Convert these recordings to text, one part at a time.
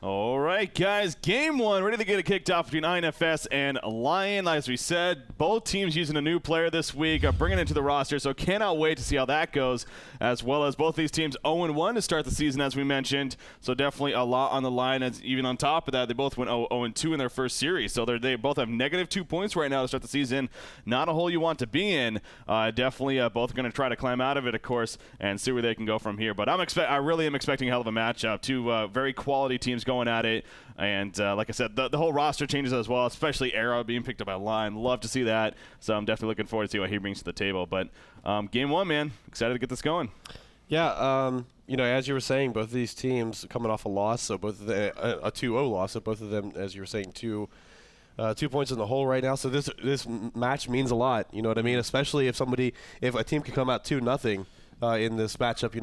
All right, guys, game one, ready to get it kicked off between INFS and Lion. As we said, both teams using a new player this week, bringing it into the roster, so cannot wait to see how that goes, as well as both these teams 0-1 to start the season, as we mentioned, so definitely a lot on the line. As even on top of that, they both went 0-2 in their first series, so they both have -2 points right now to start the season. Not a hole you want to be in. Definitely both going to try to climb out of it, of course, and see where they can go from here. But I really am expecting a hell of a matchup. Two very quality teams going at it, and like I said, the whole roster changes as well, especially Arrow being picked up by Line. Love to see that, so I'm definitely looking forward to see what he brings to the table. But game one, man, excited to get this going. Yeah, as you were saying, both of these teams coming off a loss, so both of them a 2-0 loss, so both of them, as you were saying, 2 points in the hole right now. So this match means a lot, you know what I mean? Especially if a team can come out 2-0. In this matchup,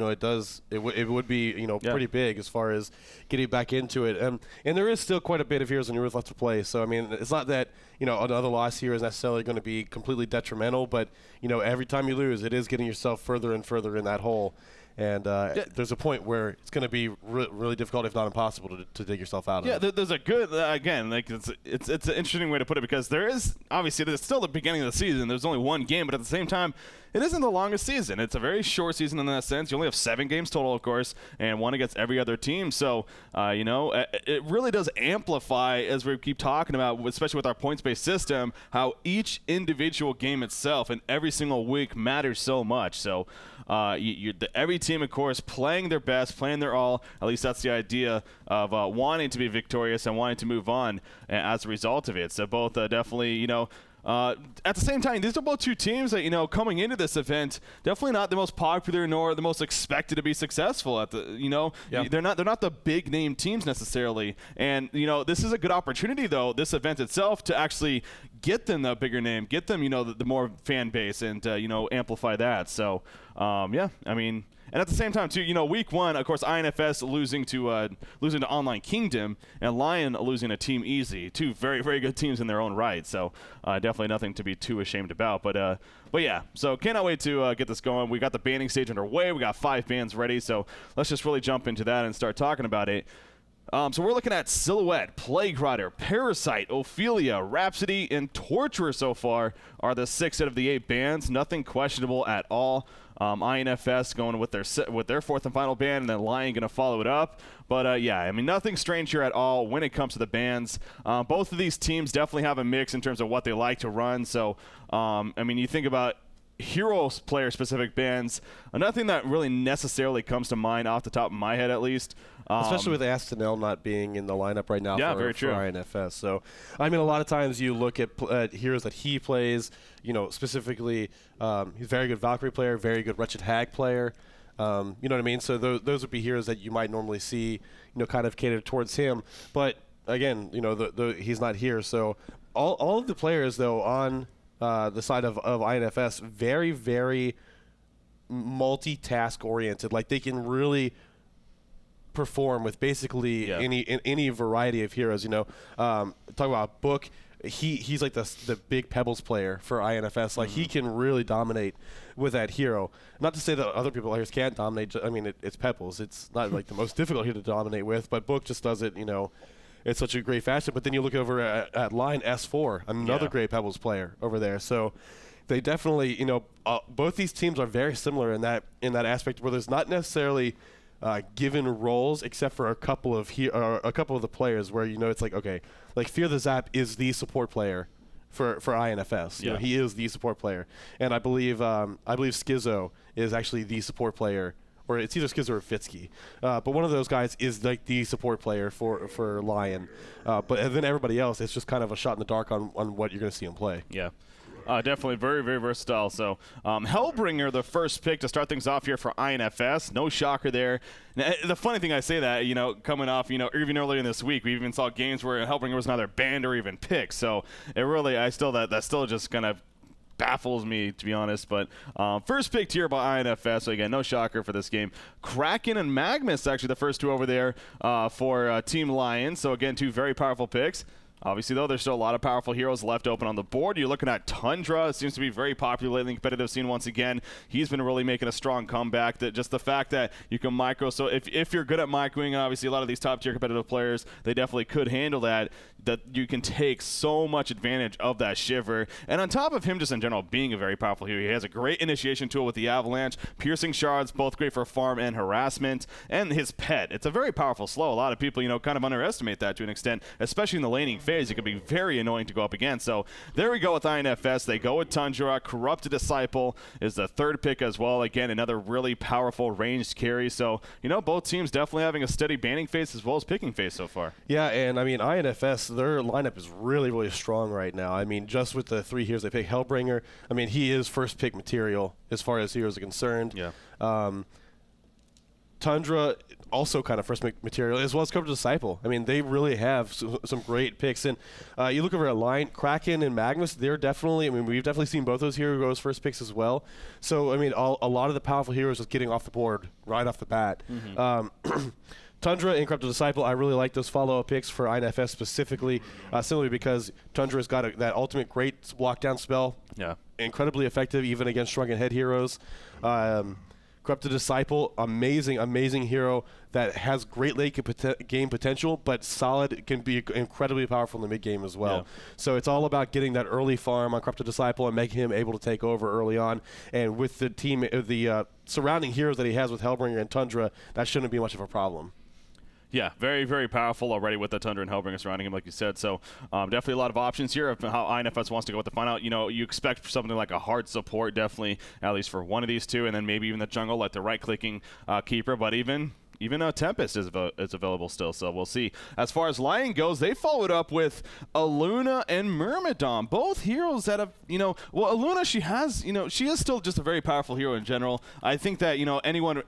it would be, pretty big as far as getting back into it. And there is still quite a bit of Heroes and Newerth left to play. So, I mean, it's not that, another loss here is necessarily going to be completely detrimental, but, every time you lose, it is getting yourself further and further in that hole. And there's a point where it's going to be really difficult, if not impossible, to dig yourself out of it. Yeah, there's a good, again, like it's an interesting way to put it, because there is, obviously, it's still the beginning of the season. There's only one game, but at the same time, it isn't the longest season. It's a very short season in that sense. You only have 7 games total, of course, and one against every other team. So, it really does amplify, as we keep talking about, especially with our points-based system, how each individual game itself and every single week matters so much. So, every team, of course, playing their best, playing their all. At least that's the idea of wanting to be victorious and wanting to move on as a result of it. So both definitely, at the same time, these are both two teams that, coming into this event, definitely not the most popular nor the most expected to be successful at the, Yeah. they're not the big name teams necessarily. And, this is a good opportunity, though, this event itself, to actually get them the bigger name, get them, the more fan base, and, amplify that. So, yeah, I mean, and at the same time, too, week one, of course, INFS losing to Online Kingdom, and Lion losing to Team Easy. Two very, very good teams in their own right. So definitely nothing to be too ashamed about. But yeah, so cannot wait to get this going. We got the banning stage underway. We got 5 bans ready. So let's just really jump into that and start talking about it. So we're looking at Silhouette, Plague Rider, Parasite, Ophelia, Rhapsody, and Torturer so far are the 6 out of the 8 bans. Nothing questionable at all. INFS going with their 4th and final ban, and then Lion going to follow it up. But, yeah, I mean, nothing strange here at all when it comes to the bans. Both of these teams definitely have a mix in terms of what they like to run. So, I mean, you think about hero player specific bans, nothing that really necessarily comes to mind off the top of my head, at least. Especially with Astanel not being in the lineup right now for INFS. So, I mean, a lot of times you look at heroes that he plays, specifically, he's a very good Valkyrie player, very good Wretched Hag player. You know what I mean? So those would be heroes that you might normally see, kind of catered towards him. But, again, he's not here. So all of the players, though, on the side of INFS, very, very multitask oriented. Like, they can really perform with basically any variety of heroes. Talk about Book, he's like the big Pebbles player for INFS. Like, he can really dominate with that hero. Not to say that other people players can't dominate. I mean, it's Pebbles. It's not like the most difficult hero to dominate with, but Book just does it. It's such a great fashion. But then you look over at Line S4, another great Pebbles player over there. So they definitely, both these teams are very similar in that aspect, where there's not necessarily given roles except for a couple of the players where it's like, okay, like Fear the Zap is the support player for INFS. Yeah. He is the support player, and I believe Schizo is actually the support player. Or it's either Skizzer or Fitsky. But one of those guys is like the support player for Lion. But then everybody else, it's just kind of a shot in the dark on what you're going to see him play. Yeah. Definitely very, very versatile. So Hellbringer, the first pick to start things off here for INFS. No shocker there. Now, the funny thing I say that, coming off, even earlier in this week, we even saw games where Hellbringer was neither banned or even picked. So it really, that still just kind of baffles me, to be honest. But first picked here by INFS. So again, no shocker for this game. Kraken and Magnus, actually the first two over there for Team Lion. So again, two very powerful picks. Obviously, though, there's still a lot of powerful heroes left open on the board. You're looking at Tundra. Seems to be very popular lately in the competitive scene once again. He's been really making a strong comeback. That just the fact that you can micro. So if you're good at microing, obviously a lot of these top-tier competitive players, they definitely could handle that you can take so much advantage of that shiver. And on top of him just in general being a very powerful hero, he has a great initiation tool with the Avalanche, piercing shards, both great for farm and harassment, and his pet. It's a very powerful slow. A lot of people, kind of underestimate that to an extent, especially in the laning phase. It can be very annoying to go up against. So there we go with INFS. They go with Tundra. Corrupted Disciple is the third pick as well. Again, another really powerful ranged carry. So, both teams definitely having a steady banning phase as well as picking phase so far. Yeah, and I mean, INFS, their lineup is really, really strong right now. I mean, just with the 3 heroes they pick, Hellbringer, I mean, he is first pick material as far as heroes are concerned. Yeah. Tundra, also kind of first pick material, as well as Corrupted Disciple. I mean, they really have some great picks. And you look over at line, Kraken and Magnus, we've definitely seen both those heroes first picks as well. So, I mean, a lot of the powerful heroes just getting off the board right off the bat. Mm-hmm. Tundra and Corrupted Disciple, I really like those follow-up picks for INFS specifically, simply because Tundra's got that ultimate great lockdown spell. Yeah. Incredibly effective even against shrunken head heroes. Corrupted Disciple, amazing hero that has great late game potential, but solid, can be incredibly powerful in the mid game as well. Yeah. So it's all about getting that early farm on Corrupted Disciple and making him able to take over early on. And with the team, the surrounding heroes that he has with Hellbringer and Tundra, that shouldn't be much of a problem. Yeah, very, very powerful already with the Tundra and Hellbringer surrounding him, like you said. So definitely a lot of options here of how INFS wants to go with the final. You expect something like a hard support, definitely, at least for one of these two, and then maybe even the jungle, like the right-clicking keeper. But even Tempest is available still, so we'll see. As far as Lion goes, they followed up with Aluna and Myrmidon, both heroes that have, Aluna, she is still just a very powerful hero in general. I think that,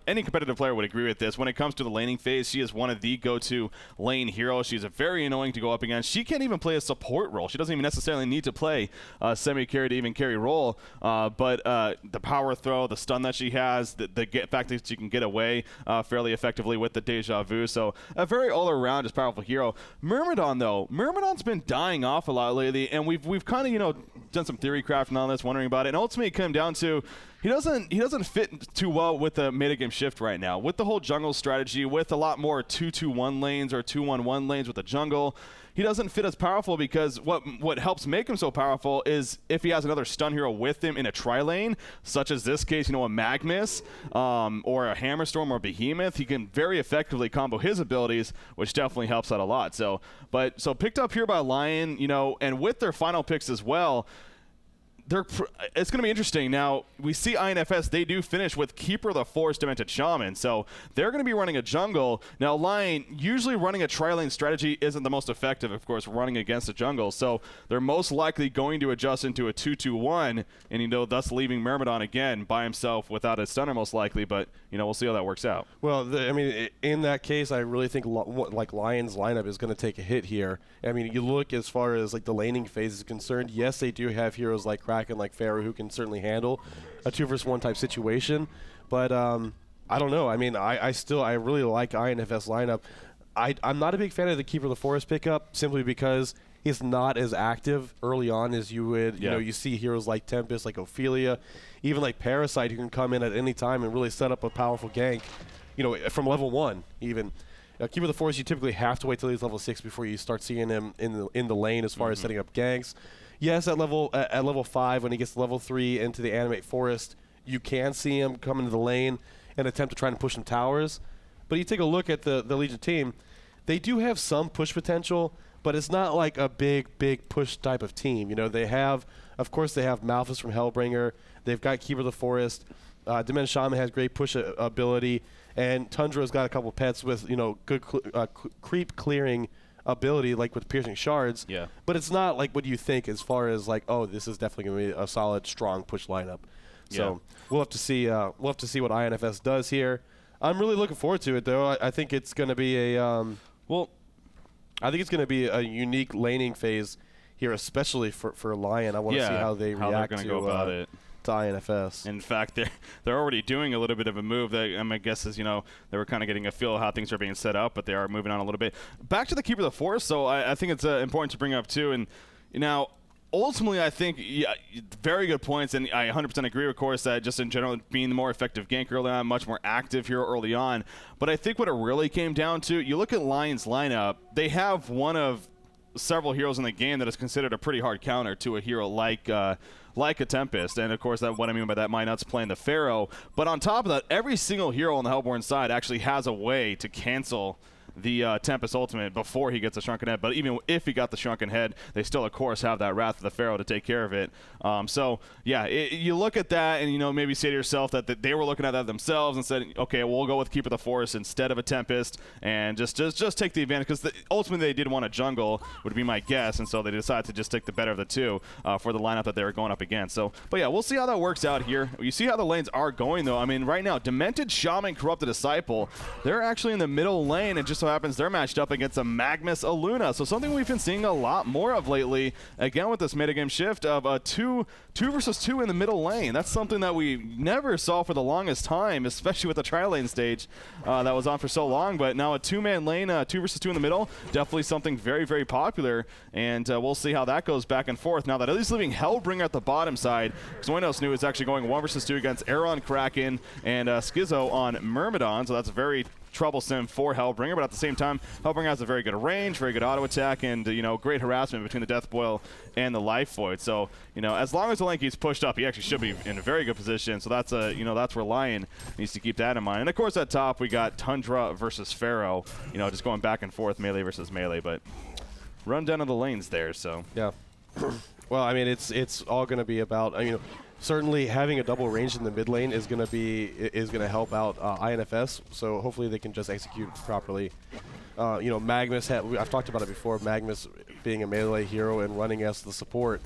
any competitive player would agree with this. When it comes to the laning phase, she is one of the go-to lane heroes. She's very annoying to go up against. She can't even play a support role. She doesn't even necessarily need to play a semi-carry to even carry role, but the power throw, the stun that she has, the fact that she can get away fairly effectively with the deja vu, so a very all-around just powerful hero. Myrmidon, though, Myrmidon's been dying off a lot lately, and we've kind of done some theory crafting on this, wondering about it, and ultimately it came down to he doesn't fit too well with the metagame shift right now, with the whole jungle strategy, with a lot more 2-2-1 lanes or 2-1-1 lanes with the jungle. He doesn't fit as powerful because what helps make him so powerful is if he has another stun hero with him in a tri-lane, such as this case, a Magnus or a Hammerstorm or Behemoth, he can very effectively combo his abilities, which definitely helps out a lot. So picked up here by Lion, and with their final picks as well, it's going to be interesting. Now, we see INFS, they do finish with Keeper of the Forest Demented Shaman, so they're going to be running a jungle. Now, Lion, usually running a tri-lane strategy isn't the most effective, of course, running against a jungle, so they're most likely going to adjust into a 2-2-1, and, thus leaving Myrmidon again by himself without a stunner most likely, but, we'll see how that works out. Well, in that case, I really think, Lion's lineup is going to take a hit here. I mean, you look as far as, the laning phase is concerned, yes, they do have heroes like Kraken, like Pharaoh, who can certainly handle a 2-versus-1 type situation, but I don't know. I mean, I really like INFS lineup. I'm not a big fan of the Keeper of the Forest pickup, simply because he's not as active early on as you would. Yeah. You see heroes like Tempest, like Ophelia, even like Parasite, who can come in at any time and really set up a powerful gank, from level 1 even. Keeper of the Forest, you typically have to wait till he's level 6 before you start seeing him in the lane as far as setting up ganks. Yes, at level 5, when he gets to level 3 into the Animate Forest, you can see him come into the lane and attempt to try and push some towers. But you take a look at the Legion team, they do have some push potential, but it's not like a big push type of team. They have Malphus from Hellbringer. They've got Keeper of the Forest. Demented Shaman has great push ability, and Tundra's got a couple pets with good creep clearing ability, like with piercing shards. Yeah. But it's not like what you think as far as this is definitely going to be a solid, strong push lineup. So we'll have to see. We'll have to see what INFS does here. I'm really looking forward to it, though. I think it's going to be I think it's going to be a unique laning phase here, especially for Lion. I want to see how they react they're going to go about it. to INFS. In fact, they're already doing a little bit of a move that my guess is, they were kind of getting a feel of how things are being set up, but they are moving on a little bit. Back to the Keeper of the Forest, so I think it's important to bring up too. And now, ultimately, I think very good points, and I 100% agree, of course, that just in general being the more effective gank early on, much more active hero early on. But I think what it really came down to, you look at Lion's lineup, they have one of several heroes in the game that is considered a pretty hard counter to a hero like a Tempest. And of course, what I mean by that, Minot's playing the Pharaoh. But on top of that, every single hero on the Hellborn side actually has a way to cancel the Tempest ultimate before he gets a Shrunken Head. But even if he got the Shrunken Head, they still, of course, have that Wrath of the Pharaoh to take care of it. So, yeah, you look at that and, maybe say to yourself that they were looking at that themselves and said, okay, we'll go with Keeper of the Forest instead of a Tempest and just take the advantage. Because ultimately they did want a jungle, would be my guess. And so they decided to just take the better of the two for the lineup that they were going up against. So, but yeah, we'll see how that works out here. You see how the lanes are going, though. I mean, right now, Demented Shaman, Corrupted Disciple, they're actually in the middle lane, and just so happens they're matched up against a Magnus Aluna. So something we've been seeing a lot more of lately, again with this metagame shift of a 2 versus 2 in the middle lane. That's something that we never saw for the longest time, especially with the tri-lane stage that was on for so long. But now a 2-man lane, 2 versus 2 in the middle, definitely something very, very popular. And we'll see how that goes back and forth. Now that at least leaving Hellbringer at the bottom side, because no one else knew it's actually going 1 versus 2 against Aeron Kraken and Schizo on Myrmidon. So that's very troublesome for Hellbringer, but at the same time, Hellbringer has a very good range, very good auto attack, and great harassment between the Death Boil and the Life Void. So as long as the lane keeps pushed up, he actually should be in a very good position. So that's that's where Lion needs to keep that in mind. And of course, at top we got Tundra versus Pharaoh. Just going back and forth, melee versus melee, but run down of the lanes there. So yeah. Well, I mean, it's all going to be about certainly having a double range in the mid lane is going to help out INFS. So hopefully they can just execute properly. Magnus I've talked about it before. Magnus being a melee hero and running as the support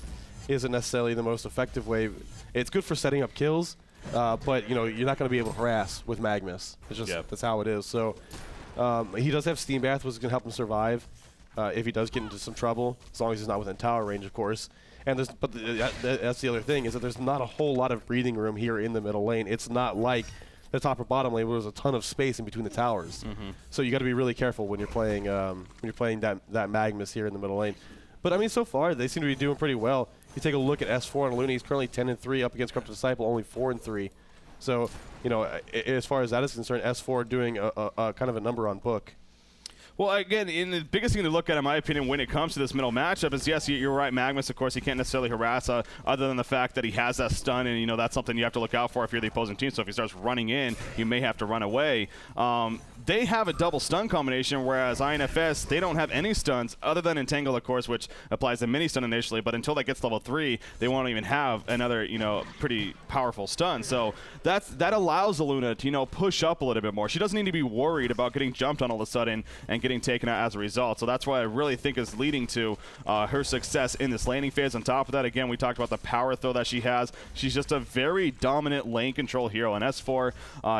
isn't necessarily the most effective way. It's good for setting up kills, but you're not going to be able to harass with Magnus. It's just that's how it is. So he does have Steam Bath, which is going to help him survive if he does get into some trouble, as long as he's not within tower range, of course. And that's the other thing, is that there's not a whole lot of breathing room here in the middle lane. It's not like the top or bottom lane where there's a ton of space in between the towers. So you got to be really careful when you're playing that Magnus here in the middle lane. But I mean, so far they seem to be doing pretty well. If you take a look at S4 and Luna, he's currently 10-3 up against Corrupted Disciple, only 4-3. So as far as that is concerned, S4 doing a kind of a number on book. Well, again, the biggest thing to look at, in my opinion, when it comes to this middle matchup is, yes, you're right, Magnus, of course, he can't necessarily harass other than the fact that he has that stun, and, that's something you have to look out for if you're the opposing team. So if he starts running in, you may have to run away. They have a double stun combination, whereas INFS, they don't have any stuns other than Entangle, of course, which applies a mini stun initially, but until that gets level 3, they won't even have another, pretty powerful stun. So that allows Aluna to, push up a little bit more. She doesn't need to be worried about getting jumped on all of a sudden and getting taken out as a result. So that's what I really think is leading to her success in this laning phase. On top of that, again, we talked about the power throw that she has. She's just a very dominant lane control hero, and S4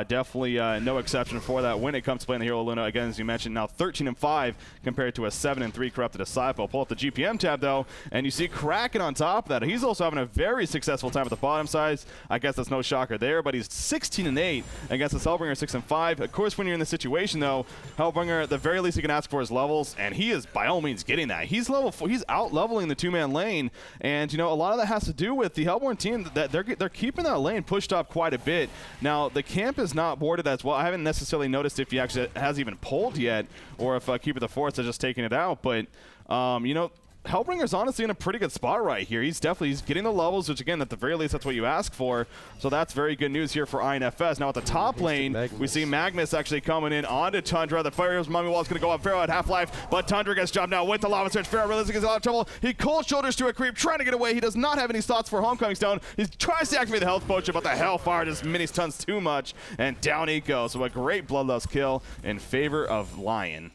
definitely no exception for that when it comes to playing the hero Aluna. Again, as you mentioned, now 13-5 compared to a 7-3 Corrupted Disciple. Pull up the GPM tab, though, and you see Kraken on top of that. He's also having a very successful time at the bottom side. I guess that's no shocker there, but he's 16-8 against the Hellbringer, 6-5. Of course, when you're in this situation, though, Hellbringer, at the very least, he can ask for his levels, and he is by all means getting that. He's level 4. He's out leveling the 2-man lane, and a lot of that has to do with the Hellborn team that they're keeping that lane pushed up quite a bit. Now the camp is not boarded as well. I haven't necessarily noticed if he actually has even pulled yet, or if Keeper of the Forest is just taking it out. But Hellbringer's honestly in a pretty good spot right here. He's getting the levels, which again, at the very least, that's what you ask for. So that's very good news here for INFS. Now at the top lane, we see Magnus actually coming in onto Tundra. The Fire's Mummy Wall is going to go up Pharaoh at half-life, but Tundra gets dropped now with the Lava Surge. Pharaoh realizing he's out of trouble. He cold shoulders to a creep, trying to get away. He does not have any thoughts for Homecoming Stone. He tries to activate the Health Potion, but the Hellfire just mini stuns too much, and down he goes. So a great Bloodlust kill in favor of Lion.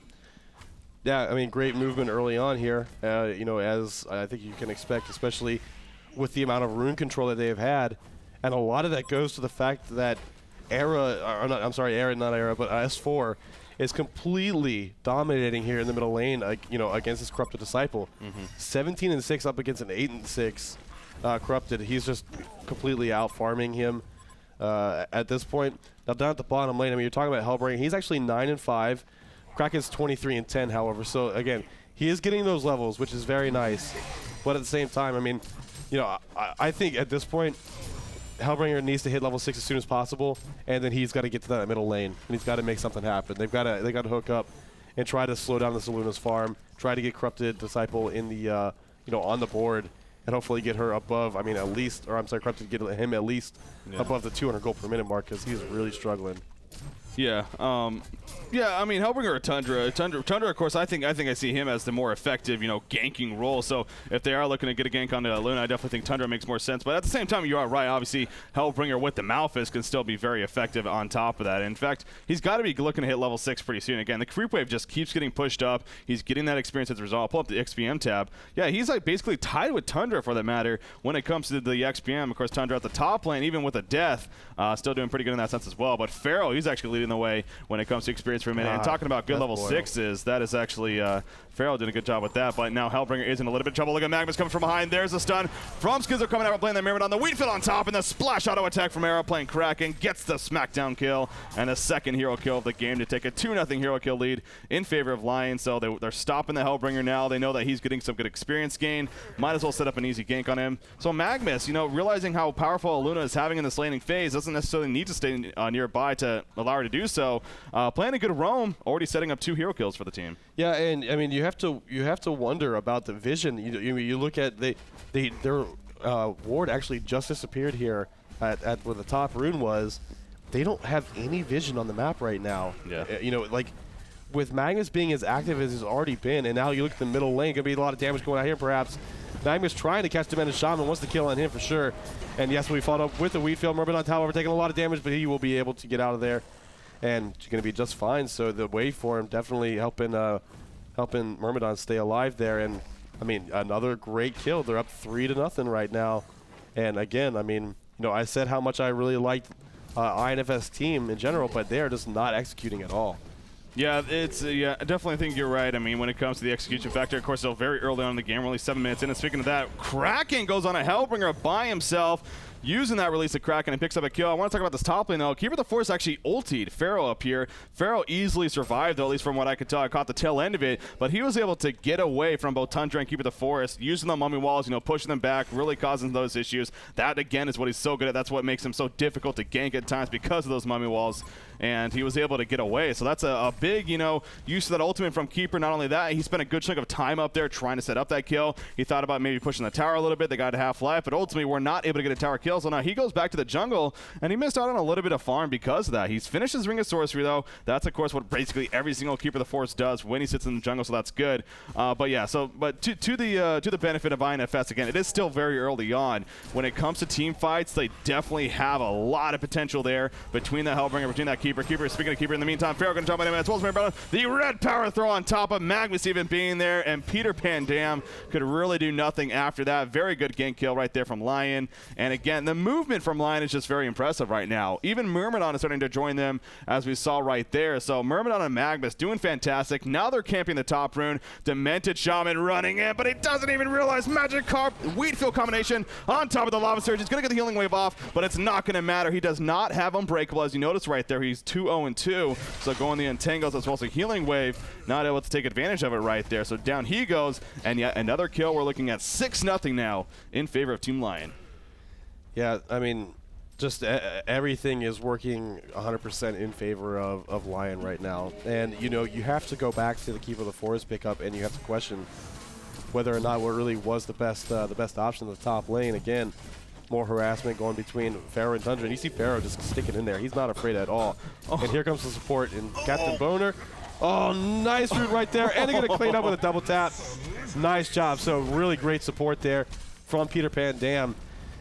Yeah, I mean, great movement early on here, as I think you can expect, especially with the amount of rune control that they have had. And a lot of that goes to the fact that S4 is completely dominating here in the middle lane, against this Corrupted Disciple. 17-6 up against an 8-6. Corrupted. He's just completely out farming him at this point. Now down at the bottom lane, I mean, you're talking about Hellbringer. He's actually 9-5. Kraken's 23-10, however. So again, he is getting those levels, which is very nice. But at the same time, I mean, you know, I think at this point, Hellbringer needs to hit level 6 as soon as possible, and then he's got to get to that middle lane, and he's got to make something happen. They got to hook up and try to slow down the Soluna's farm, try to get Corrupted Disciple in the you know, on the board, and hopefully get her above. I mean, at least, or I'm sorry, Corrupted, get him at least above the 200 gold per minute mark, because he's really struggling. Yeah, yeah. I mean, Hellbringer or Tundra, of course. I think I see him as the more effective, you know, ganking role. So if they are looking to get a gank onto Luna, I definitely think Tundra makes more sense. But at the same time, you are right. Obviously, Hellbringer with the Malphus can still be very effective on top of that. In fact, he's got to be looking to hit level 6 pretty soon. Again, the creep wave just keeps getting pushed up. He's getting that experience as a result. Pull up the XPM tab. Yeah, he's like basically tied with Tundra for that matter when it comes to the XPM. Of course, Tundra at the top lane, even with a death, still doing pretty good in that sense as well. But Pharaoh, he's actually leading the way when it comes to experience per minute. And talking about good level 6s, that is actually Pharaoh did a good job with that. But now Hellbringer is in a little bit of trouble. Look at Magnus coming from behind. There's a stun from Skizzo coming out playing the Mirrodon. The Wheatfield on top, and the splash auto attack from Arrow playing Kraken gets the smackdown kill and the second hero kill of the game to take a 2-0 hero kill lead in favor of Lion. So they're stopping the Hellbringer now. They know that he's getting some good experience gain. Might as well set up an easy gank on him. So Magnus, you know, realizing how powerful Luna is having in this laning phase, doesn't necessarily need to stay nearby to allow her to do so. Playing a good roam, already setting up 2 hero kills for the team. Yeah, and I mean, you have to wonder about the vision. You look at their ward actually just disappeared here at where the top rune was. They don't have any vision on the map right now. Yeah. You know, like with Magnus being as active as he's already been, and now you look at the middle lane, gonna be a lot of damage going out here perhaps. Magnus trying to catch Demented Shaman, wants the kill on him for sure. And yes, we followed up with the Wheatfield. Myrmidon, however, taking a lot of damage, but he will be able to get out of there. And she's going to be just fine. So the waveform definitely helping Myrmidon stay alive there. And I mean, another great kill. They're up 3-0 right now. And again, I mean, you know, I said how much I really liked INFS team in general, but they are just not executing at all. Yeah, it's yeah, I definitely think you're right. I mean, when it comes to the execution factor, of course, still very early on in the game. We're only 7 minutes in. And speaking of that, Kraken goes on a Hellbringer by himself, using that release of Kraken and picks up a kill. I want to talk about this top lane, though. Keeper the Force actually ultied Pharaoh up here. Pharaoh easily survived, though, at least from what I could tell. I caught the tail end of it, but he was able to get away from both Tundra and Keeper the Forest, using the mummy walls, you know, pushing them back, really causing those issues. That, again, is what he's so good at. That's what makes him so difficult to gank at times because of those mummy walls, and he was able to get away. So that's a big, you know, use of that ultimate from Keeper. Not only that, he spent a good chunk of time up there trying to set up that kill. He thought about maybe pushing the tower a little bit. They got to half life, but ultimately we're not able to get a tower kill. So now he goes back to the jungle, and he missed out on a little bit of farm because of that. He's finished his Ring of Sorcery, though. That's, of course, what basically every single Keeper of the Forest does when he sits in the jungle, so that's good. But yeah, so but to the benefit of INFS, again, it is still very early on. When it comes to team fights, they definitely have a lot of potential there between that Hellbringer, between that Keeper. Speaking of Keeper, in the meantime, Pharaoh going to jump on him as well as the red power throw on top of Magnus even being there, and Peter Pan Dam could really do nothing after that. Very good gank kill right there from Lion. And again, the movement from Lion is just very impressive right now. Even Myrmidon is starting to join them, as we saw right there. So Myrmidon and Magnus doing fantastic. Now they're camping the top rune. Demented Shaman running in, but he doesn't even realize Magikarp Wheatfield combination on top of the Lava Surge. He's going to get the healing wave off, but it's not going to matter. He does not have Unbreakable, as you notice right there. He's 2-0-2, so going the Entangles as well as a healing wave, not able to take advantage of it right there. So down he goes, and yet another kill. We're looking at 6-0 now in favor of Team Lion. Yeah, I mean, just everything is working 100% in favor of Lion right now. And, you know, you have to go back to the Keeper of the Forest pickup, and you have to question whether or not what really was the best option in the top lane. Again, more harassment going between Pharaoh and Tundra. And you see Pharaoh just sticking in there. He's not afraid at all. Oh. And here comes the support in Captain Boner. Oh, nice root right there. And they're going to clean up with a double tap. Nice job. So really great support there from Peter Pan Dam.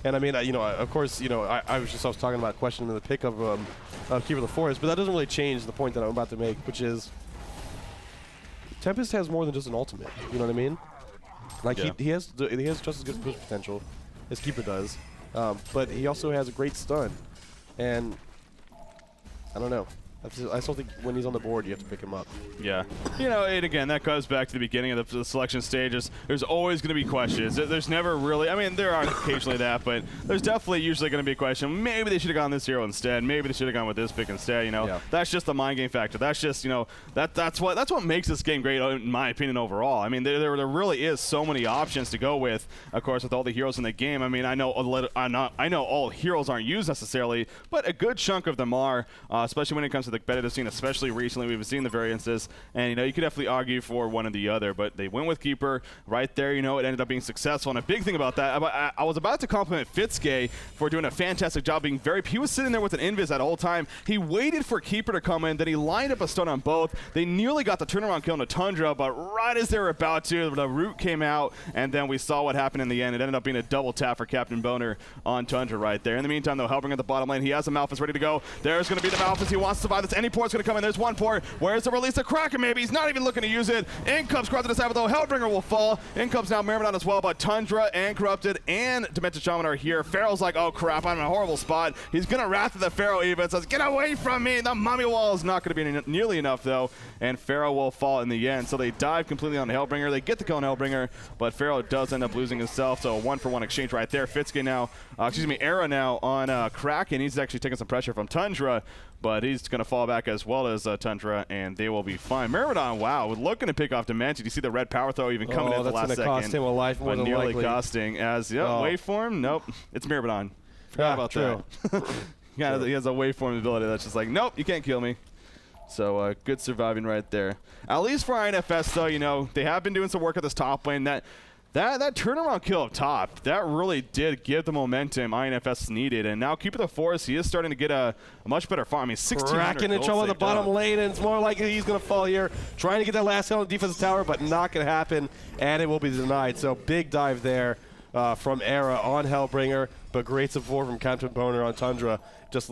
And I mean, you know, of course, you know, I was talking about questioning the pick of Keeper of the Forest, but that doesn't really change the point that I'm about to make, which is Tempest has more than just an ultimate. You know what I mean? Like yeah. he has just as good push potential as Keeper does, but he also has a great stun. And I don't know. I still think when he's on the board, you have to pick him up. Yeah. You know, and again, that goes back to the beginning of the selection stages. There's always going to be questions. There's never really, I mean, there are occasionally that, but there's definitely usually going to be a question. Maybe they should have gone this hero instead. Maybe they should have gone with this pick instead. You know, that's just the mind game factor. That's just, you know, that's what makes this game great, in my opinion, overall. I mean, there really is so many options to go with, of course, with all the heroes in the game. I mean, I know all heroes aren't used necessarily, but a good chunk of them are, especially when it comes to the competitive scene, especially recently. We've seen the variances, and, you know, you could definitely argue for one or the other, but they went with Keeper right there. You know, it ended up being successful. And a big thing about that, I was about to compliment Fitzgay for doing a fantastic job being he was sitting there with an invis that whole time. He waited for Keeper to come in, then he lined up a stun on both. They nearly got the turnaround kill on the Tundra, but right as they were about to, the root came out, and then we saw what happened in the end. It ended up being a double tap for Captain Boner on Tundra right there. In the meantime, though, Hellbringer at the bottom lane, he has the Malphus ready to go. There's going to be the Malphus. He wants to survive this. Any port's going to come in. There's one port. Where's the release? The Kraken, maybe. He's not even looking to use it. In comes Corrupted Disciple, though. Hellbringer will fall. In comes now Myrmidon as well, but Tundra and Corrupted and Demented Shaman are here. Pharaoh's like, oh crap, I'm in a horrible spot. He's going to Wrath of the Pharaoh even. Says, get away from me. The Mummy Wall is not going to be nearly enough, though, and Pharaoh will fall in the end. So they dive completely on the Hellbringer. They get the kill on Hellbringer, but Pharaoh does end up losing himself. So a 1-for-1 exchange right there. Fitzke now, Era now on Kraken. He's actually taking some pressure from Tundra, but he's going to fall back as well as Tundra, and they will be fine. Myrmidon, wow, looking to pick off Dimension. You see the red power throw even coming in at the last second. Cost him a life more than nearly likely. costing as, waveform? Nope. It's Myrmidon. Forgot about that. Yeah, he has a waveform ability that's just like, nope, you can't kill me. So good surviving right there. At least for INFS, though, you know, they have been doing some work at this top lane. That turnaround kill up top, that really did give the momentum INFS needed. And now Keeper of the Forest, he is starting to get a much better farm. I mean, 1600 Kraken in trouble at the bottom lane, and it's more likely he's going to fall here. Trying to get that last kill on the defensive tower, but not going to happen, and it will be denied. So big dive there from Era on Hellbringer, but great support from Captain Boner on Tundra. Just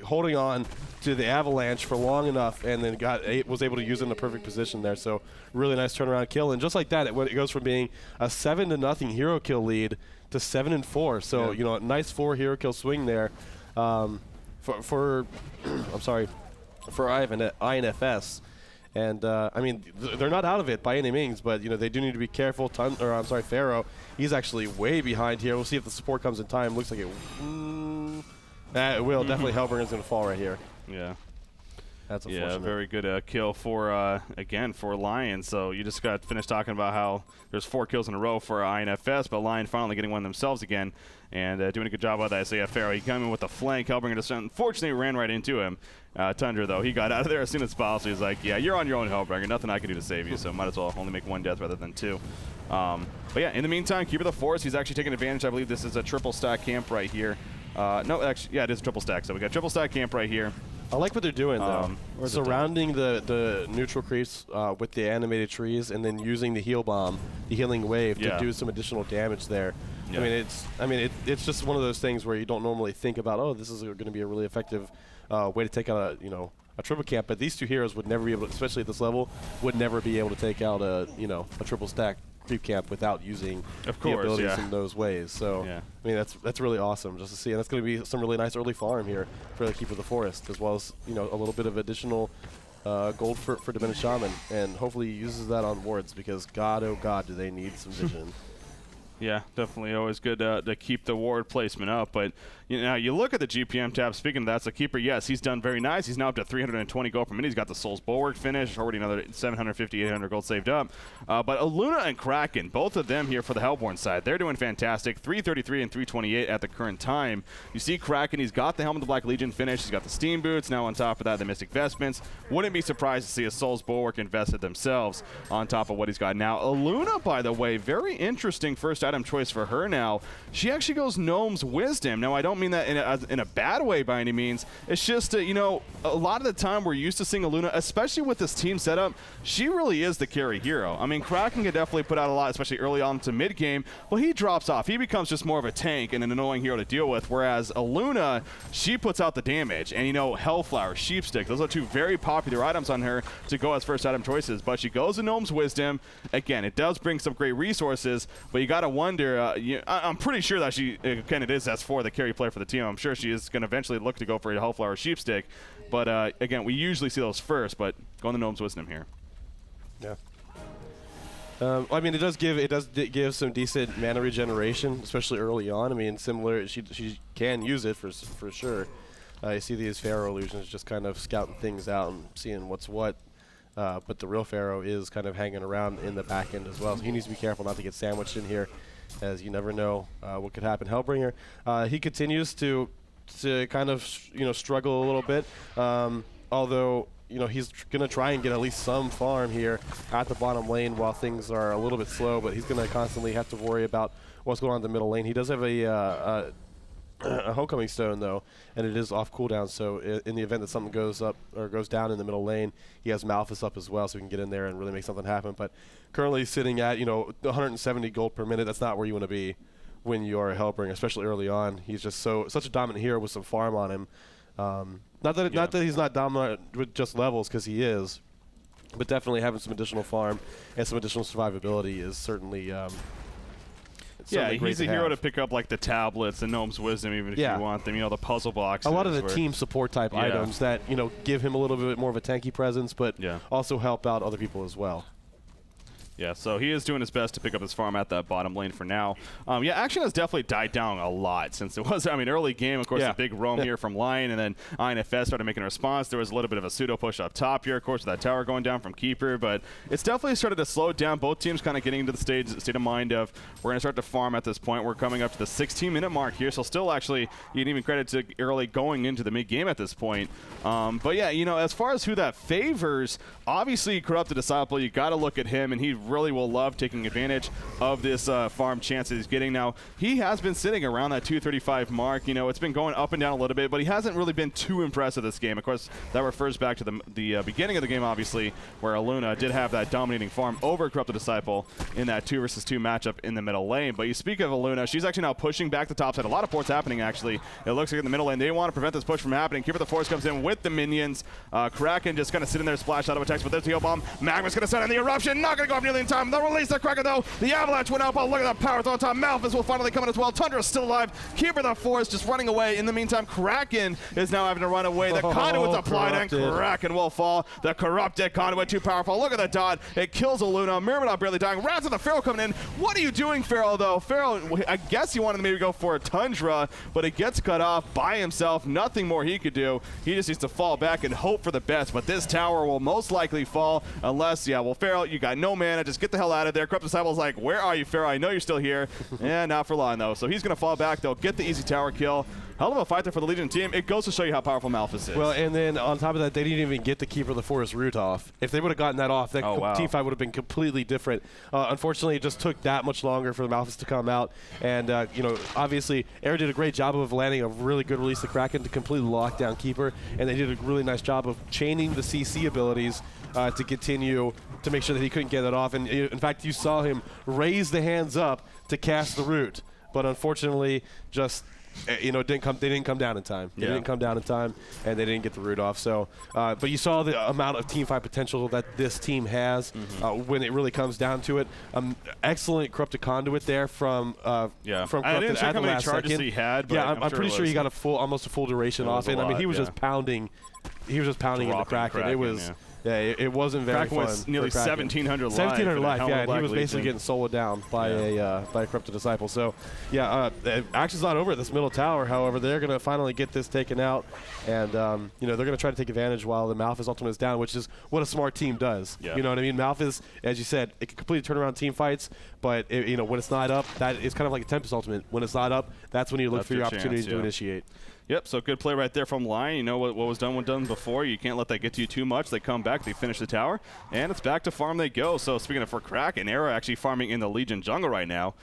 holding on to the avalanche for long enough, and then was able to use it in the perfect position there. So really nice turnaround kill, and just like that, it goes from being a 7-0 hero kill lead to 7-4. So a nice 4 hero kill swing there for INFS. And I mean, they're not out of it by any means, but they do need to be careful. Pharaoh, he's actually way behind here. We'll see if the support comes in time. Looks like it. It will. Definitely Hellbringer's going to fall right here. Yeah. That's unfortunate. Yeah, very good kill for, again, for Lion. So you just got finished talking about how there's 4 kills in a row for INFS, but Lion finally getting one themselves again and doing a good job of that. So yeah, Pharaoh, he came in with the flank. Hellbringer just unfortunately ran right into him. Tundra, though, he got out of there as soon as possible. He's like, yeah, you're on your own, Hellbringer. Nothing I can do to save you, so might as well only make 1 death rather than 2. But yeah, in the meantime, Keeper of the Forest, he's actually taking advantage. I believe this is a triple stack camp right here. No, actually, yeah, it is a triple stack. So we got triple stack camp right here. I like what they're doing, though. Surrounding the neutral creeps with the animated trees, and then using the heal bomb, the healing wave, to do some additional damage there. Yeah. It's just one of those things where you don't normally think about, oh, this is going to be a really effective way to take out a triple camp. But these 2 heroes would never be able to, especially at this level, would never be able to take out a triple stack creep camp without using the abilities in those ways. So I mean, that's really awesome just to see, and that's going to be some really nice early farm here for the Keeper of the Forest, as well as a little bit of additional gold for Demented Shaman, and hopefully he uses that on wards, because God, oh God, do they need some vision. Yeah, definitely always good to keep the ward placement up. But you look at the GPM tab. Speaking of that, so Keeper, yes, he's done very nice. He's now up to 320 gold per minute. He's got the Soul's Bulwark finish, already another 750, 800 gold saved up. But Aluna and Kraken, both of them here for the Hellborn side, they're doing fantastic. 333 and 328 at the current time. You see Kraken, he's got the Helm of the Black Legion finish. He's got the Steam Boots. Now on top of that, the Mystic Vestments. Wouldn't be surprised to see a Soul's Bulwark invested themselves on top of what he's got now. Aluna, by the way, very interesting first item choice for her now. She actually goes Gnome's Wisdom. Now, I don't mean that in a bad way by any means. It's just, a lot of the time we're used to seeing Aluna, especially with this team setup, she really is the carry hero. I mean, Kraken can definitely put out a lot, especially early on to mid-game. Well, he drops off. He becomes just more of a tank and an annoying hero to deal with, whereas Aluna, she puts out the damage. And, Hellflower, Sheepstick, those are 2 very popular items on her to go as first item choices. But she goes to Gnome's Wisdom. Again, it does bring some great resources, but you got to wonder. I'm pretty sure that she again it is S4 the carry player for the team. I'm sure she is going to eventually look to go for a Hellflower Sheepstick, but again, we usually see those first. But going to Gnome's Wisdom here. Yeah. I mean, it does give some decent mana regeneration, especially early on. I mean, similar, she can use it for sure. You see these Pharaoh illusions just kind of scouting things out and seeing what's what. But the real Pharaoh is kind of hanging around in the back end as well. So he needs to be careful not to get sandwiched in here, as you never know what could happen. Hellbringer, he continues to kind of struggle a little bit, although. He's going to try and get at least some farm here at the bottom lane while things are a little bit slow, but he's going to constantly have to worry about what's going on in the middle lane. He does have a Homecoming Stone, though, and it is off cooldown, so in the event that something goes up or goes down in the middle lane, he has Malphus up as well, so he can get in there and really make something happen. But currently sitting at 170 gold per minute, that's not where you want to be when you're a Hellbringer, especially early on. He's just such a dominant hero with some farm on him. Not that he's not dominant with just levels, because he is, but definitely having some additional farm and some additional survivability is certainly he's a hero to pick up, like the tablets, the Gnome's Wisdom, even if you want them. The puzzle boxes. A lot of the team support type items that give him a little bit more of a tanky presence, but also help out other people as well. Yeah, so he is doing his best to pick up his farm at that bottom lane for now. Action has definitely died down a lot since it was, early game, of course, a big roam here from Lion, and then INFS started making a response. There was a little bit of a pseudo push up top here, of course, with that tower going down from Keeper, but it's definitely started to slow down. Both teams kind of getting into the state of mind of we're going to start to farm at this point. We're coming up to the 16-minute mark here, so still actually, you can even credit to early going into the mid-game at this point. But yeah, as far as who that favors, obviously Corrupted Disciple, you got to look at him, and he really will love taking advantage of this farm chance that he's getting. Now, he has been sitting around that 235 mark. It's been going up and down a little bit, but he hasn't really been too impressive this game. Of course, that refers back to the beginning of the game, obviously, where Aluna did have that dominating farm over Corrupted Disciple in that 2 versus 2 matchup in the middle lane. But you speak of Aluna, she's actually now pushing back the top side. A lot of ports happening, actually. It looks like in the middle lane, they want to prevent this push from happening. Keeper the Force comes in with the minions. Kraken just kind of sitting there, splash out of attacks, but there's the heal bomb. Magma's going to set in the eruption. Not going to go up nearly in time. They'll release the Kraken, though. The avalanche went up. Oh, look at that power throw on top. Malphus will finally come in as well. Tundra's still alive. Keeper the Force just running away. In the meantime, Kraken is now having to run away. The conduit's applied, and Kraken will fall. The corrupted conduit, too powerful. Look at the dot. It kills Aluna. Myrmidon barely dying. Rats of the Pharaoh coming in. What are you doing, Pharaoh, though? Pharaoh, I guess he wanted to maybe go for a Tundra, but it gets cut off by himself. Nothing more he could do. He just needs to fall back and hope for the best, but this tower will most likely fall unless, Pharaoh, you got no mana. Just get the hell out of there. Corrupt Disciple's like, where are you, Pharaoh? I know you're still here. And not for long, though. So he's going to fall back. They'll get the easy tower kill. Hell of a fight there for the Legion team. It goes to show you how powerful Malphus is. Well, and then on top of that, they didn't even get the Keeper of the Forest root off. If they would have gotten that off, that team fight would have been completely different. Unfortunately, it just took that much longer for the Malphus to come out. And, obviously, Air did a great job of landing a really good release to Kraken to completely lock down Keeper. And they did a really nice job of chaining the CC abilities to continue to make sure that he couldn't get it off. And, in fact, you saw him raise the hands up to cast the root. But unfortunately, just... they didn't come down in time. They didn't come down in time, and they didn't get the root off. So, but you saw the amount of team fight potential that this team has when it really comes down to it. Excellent corrupted conduit there from Corrupted I didn't check how many charges second. he had. But I'm pretty sure he got almost a full duration off it. I mean, he was just pounding. He was just pounding into Kraken. It was. Yeah, it wasn't very Kraken fun. was nearly 1,700 life. 1,700 life, and he was basically getting soloed down by a Corrupted Disciple. So, action's not over at this middle tower. However, they're going to finally get this taken out, and they're going to try to take advantage while the Malphus ultimate is down, which is what a smart team does. Yeah. You know what I mean? Malphus, as you said, it can completely turn around team fights, but when it's not up, that is kind of like a Tempest ultimate. When it's not up, that's when you look for your opportunity to initiate. Yep, so good play right there from Lion. You know what was done before. You can't let that get to you too much. They come back, they finish the tower, and it's back to farm they go. So speaking of for Kraken, Arrow actually farming in the Legion jungle right now,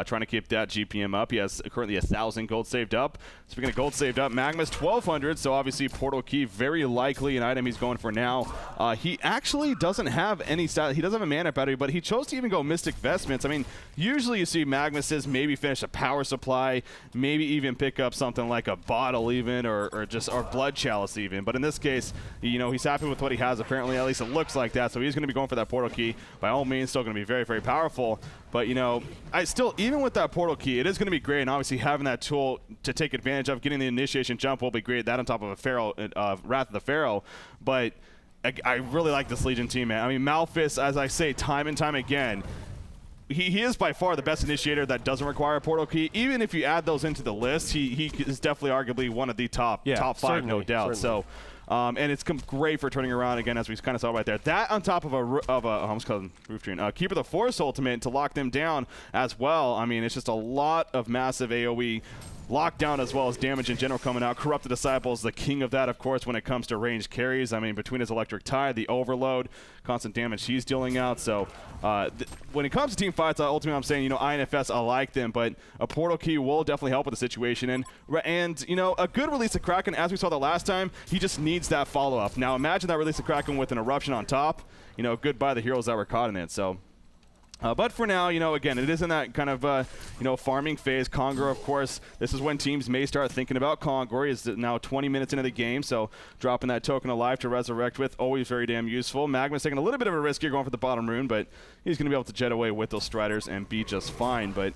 trying to keep that GPM up. He has currently 1,000 gold saved up. Speaking of gold saved up, Magma's 1,200, so obviously Portal Key, very likely an item he's going for now. He actually doesn't have any style. He doesn't have a mana battery, but he chose to even go Mystic Vestments. I mean, usually you see Magma says maybe finish a power supply, maybe even pick up something like a bot bottle even, or blood chalice even. But in this case, you know, he's happy with what he has. Apparently, at least it looks like that. So he's going to be going for that portal key. By all means, still going to be very, very powerful. But, you know, even with that portal key, it is going to be great. And obviously having that tool to take advantage of, getting the initiation jump will be great. That on top of a Pharaoh, Wrath of the Pharaoh. But I really like this Legion team, man. I mean, Malphus, as I say time and time again, he is by far the best initiator that doesn't require a portal key. Even if you add those into the list, he is definitely arguably one of the top five, no doubt. Certainly. So, and it's great for turning around again, as we kind of saw right there. That on top of I almost called him Roof Dream, Keeper of the Forest ultimate to lock them down as well. I mean, it's just a lot of massive AoE lockdown as well as damage in general coming out. Corrupted Disciple is the king of that, of course, when it comes to range carries. I mean, between his Electric Tide, the Overload, constant damage he's dealing out. So when it comes to team fights, ultimately I'm saying, you know, INFS, I like them, but a portal key will definitely help with the situation. And you know, a good release of Kraken, as we saw the last time, he just needs that follow-up. Now imagine that release of Kraken with an Eruption on top. You know, goodbye the heroes that were caught in it. So. But for now, you know, again, it is in that kind of, you know, farming phase. Congor, of course, this is when teams may start thinking about Congor. He's now 20 minutes into the game, so dropping that token of life to resurrect with, always very damn useful. Magma's taking a little bit of a risk here going for the bottom rune, but he's going to be able to jet away with those Striders and be just fine. But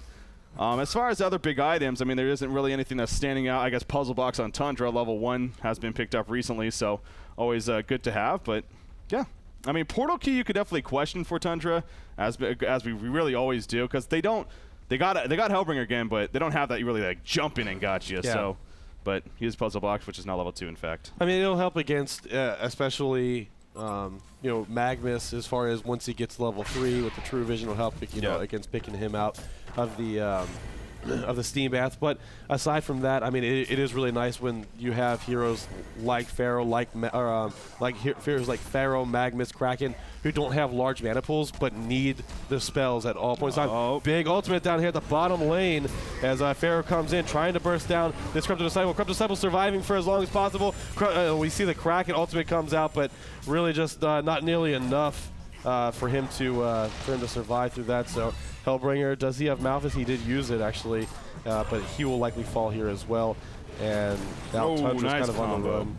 as far as other big items, I mean, there isn't really anything that's standing out. I guess Puzzle Box on Tundra, level 1, has been picked up recently, so always good to have. But, yeah. I mean, portal key you could definitely question for Tundra, as we really always do, because they got Hellbringer again, but they don't have that really like jump in and gotcha. Yeah. So, but he has Puzzle Box, which is now level 2, in fact. I mean, it'll help against especially you know, Magnus, as far as once he gets level 3 with the True Vision, will help know, against picking him out of the Steam Bath. But aside from that, I mean, it is really nice when you have heroes like Pharaoh, heroes like Pharaoh, Magnus, Kraken, who don't have large mana pools but need the spells at all points in time. Big ultimate down here at the bottom lane as Pharaoh comes in, trying to burst down this Corrupted Disciple. Corrupted Disciple surviving for as long as possible. We see the Kraken ultimate comes out, but really just not nearly enough for him to survive through that. So Hellbringer, does he have Malphus? He did use it, actually, but he will likely fall here as well. And now Tundra's nice kind of on the run.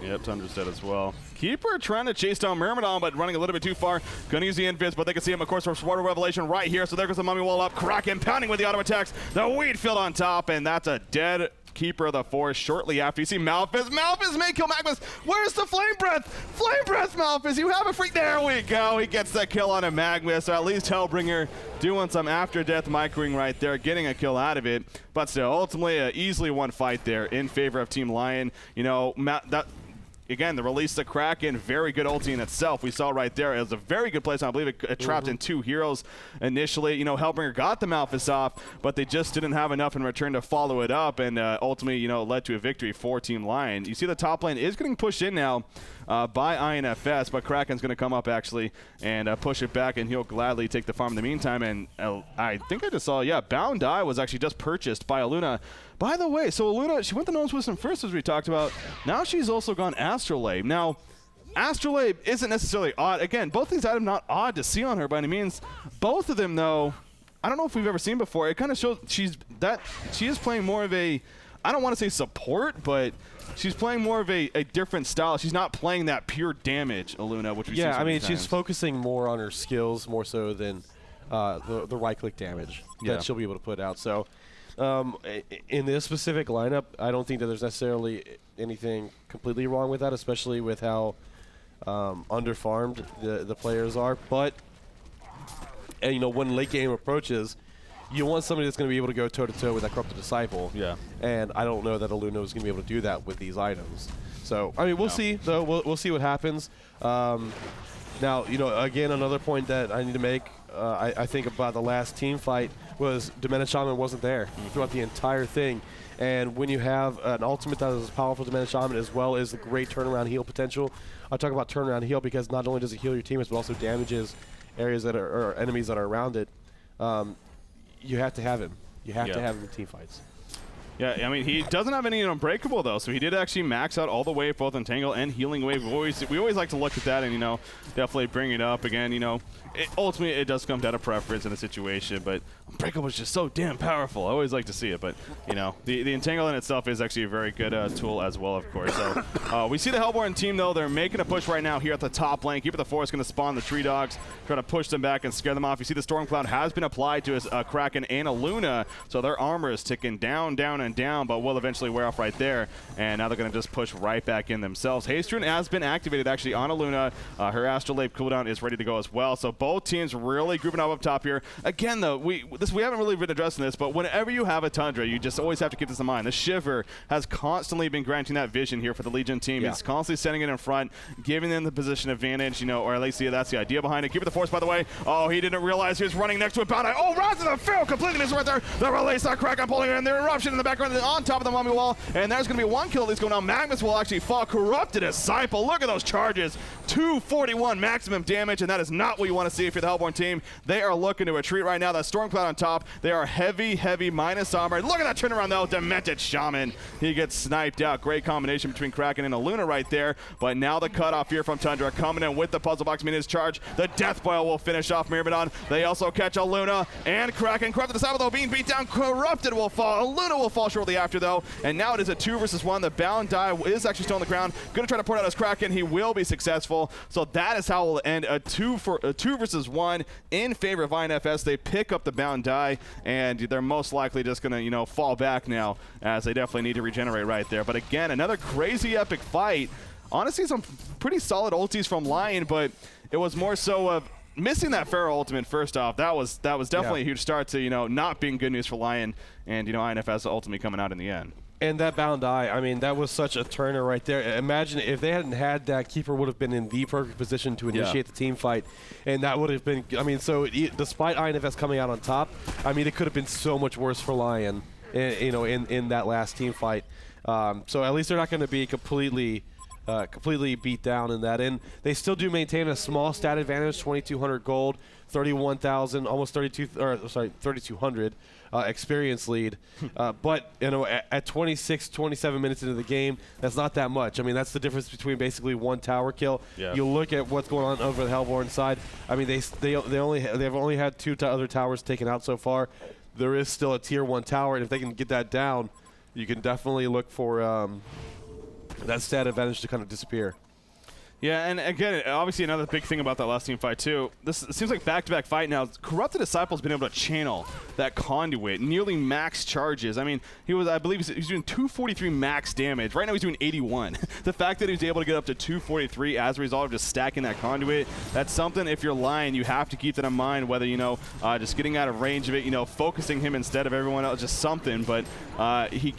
Yep, Tundra's dead as well. Keeper trying to chase down Myrmidon, but running a little bit too far. Gonna use the Invis, but they can see him, of course, from Sword of Revelation right here. So there goes the Mummy Wall up. Kraken pounding with the auto attacks. The Weed Field on top, and that's a dead Keeper of the Forest shortly after. You see Malphus. Malphus may kill Magnus. Where's the Flame Breath? Flame Breath, Malphus. You have a freak. There we go. He gets that kill on a Magnus. So at least Hellbringer doing some after death microing right there, getting a kill out of it. But still, ultimately, easily won fight there in favor of Team Lion. You know, again, the release of Kraken, very good ulti in itself. We saw right there. It was a very good place. I believe it trapped in 2 heroes initially. You know, Hellbringer got the Malphus off, but they just didn't have enough in return to follow it up, and ultimately, you know, led to a victory for Team Lion. You see the top lane is getting pushed in now by INFS, but Kraken's going to come up, actually, and push it back, and he'll gladly take the farm in the meantime. And I think I just saw, Bound Eye was actually just purchased by Aluna. By the way, so Aluna, she went the Gnome's Wisdom first, as we talked about. Now she's also gone Astrolabe. Now, Astrolabe isn't necessarily odd. Again, both these items not odd to see on her by any means. Both of them, though, I don't know if we've ever seen before. It kind of shows she is playing more of a, I don't want to say support, but she's playing more of a different style. She's not playing that pure damage, Aluna, which we see so many times. She's focusing more on her skills more so than the right-click damage that she'll be able to put out. So in this specific lineup, I don't think that there's necessarily anything completely wrong with that, especially with how underfarmed the players are. But you know, when late game approaches, you want somebody that's going to be able to go toe-to-toe with that Corrupted Disciple. Yeah. And I don't know that Aluna is going to be able to do that with these items. So, I mean, we'll see, though. We'll see what happens. Now, you know, again, another point that I need to make, I think about the last team fight was Demented Shaman wasn't there throughout the entire thing. And when you have an ultimate that is as powerful as Demented Shaman, as well as the great turnaround heal potential, I talk about turnaround heal because not only does it heal your teammates, but also damages areas that are, or enemies that are around it. You have to have him. You have to have him in team fights. Yeah, I mean, he doesn't have any Unbreakable, though, so he did actually max out all the way, both Entangle and Healing Wave. We always like to look at that and, you know, definitely bring it up again. You know, ultimately, it does come down to preference in a situation, but Unbreakable is just so damn powerful. I always like to see it, but, you know, the Entangle in itself is actually a very good tool as well, of course. So we see the Hellborn team, though. They're making a push right now here at the top lane. Keeper of the Forest going to spawn the Tree Dogs, trying to push them back and scare them off. You see the Storm Cloud has been applied to a Kraken and a Luna, so their armor is ticking down, and down, but will eventually wear off right there. And now they're going to just push right back in themselves. Haste Rune has been activated actually on a Luna. Her Astrolabe cooldown is ready to go as well. So both teams really grouping up top here. Again, though, we haven't really been addressing this, but whenever you have a Tundra, you just always have to keep this in mind. The Shiver has constantly been granting that vision here for the Legion team. Yeah. He's constantly sending it in front, giving them the position advantage, you know, or at least that's the idea behind it. Keep it the Force, by the way. Oh, he didn't realize he was running next to a Bound Eye. Oh, rounds to the field, completely missed right there. The release, that Kraken pulling in, the eruption in the background on top of the Mummy Wall, and there's going to be one kill at least going on. Magnus will actually fall. Corrupted Disciple. Look at those charges. 241 maximum damage, and that is not what you want to see if you're the Hellborn team. They are looking to retreat right now. That Stormcloud on top. They are heavy minus armor. Look at that turnaround, though. Demented Shaman. He gets sniped out. Great combination between Kraken and a Luna right there, but now the cutoff here from Tundra coming in with the puzzle box meaning his charge. The Death Boil will finish off Myrmidon. They also catch a Luna and Kraken. Corrupted Disciple, though, being beat down. Corrupted will fall. A Luna will fall shortly after, though, and now it is a 2 versus 1. The Bound Die is actually still on the ground. Going to try to put out his Kraken. He will be successful. So that is how it will end. A 2 versus 1 in favor of INFS. They pick up the Bound Die, and they're most likely just going to, you know, fall back now, as they definitely need to regenerate right there. But again, another crazy epic fight. Honestly, some pretty solid ultis from Lion, but it was more so of missing that Pharaoh ultimate first off. That was definitely a huge start to, you know, not being good news for Lion, and, you know, INFS ultimately coming out in the end. And that Bound Eye, I mean, that was such a turner right there. Imagine if they hadn't had that, Keeper would have been in the perfect position to initiate the team fight. And that would have been, I mean, so despite INFS coming out on top, I mean, it could have been so much worse for Lion, you know, in that last team fight. So at least they're not going to be completely beat down in that. And they still do maintain a small stat advantage, 2,200 gold, 31,000, almost 3,200 experience lead. But, you know, at 26, 27 minutes into the game, that's not that much. I mean, that's the difference between basically one tower kill. Yeah. You look at what's going on over the Hellborn side. I mean, they've only had 2 other towers taken out so far. There is still a tier 1 tower, and if they can get that down, you can definitely look for that stat advantage to kind of disappear. Yeah, and again, obviously another big thing about that last team fight too, this seems like back-to-back fight now. Corrupted Disciple's been able to channel that conduit, nearly max charges. I mean, I believe he's doing 243 max damage. Right now he's doing 81. The fact that he was able to get up to 243 as a result of just stacking that conduit, that's something, if you're Lion, you have to keep that in mind, whether, you know, just getting out of range of it, you know, focusing him instead of everyone else, just something. But he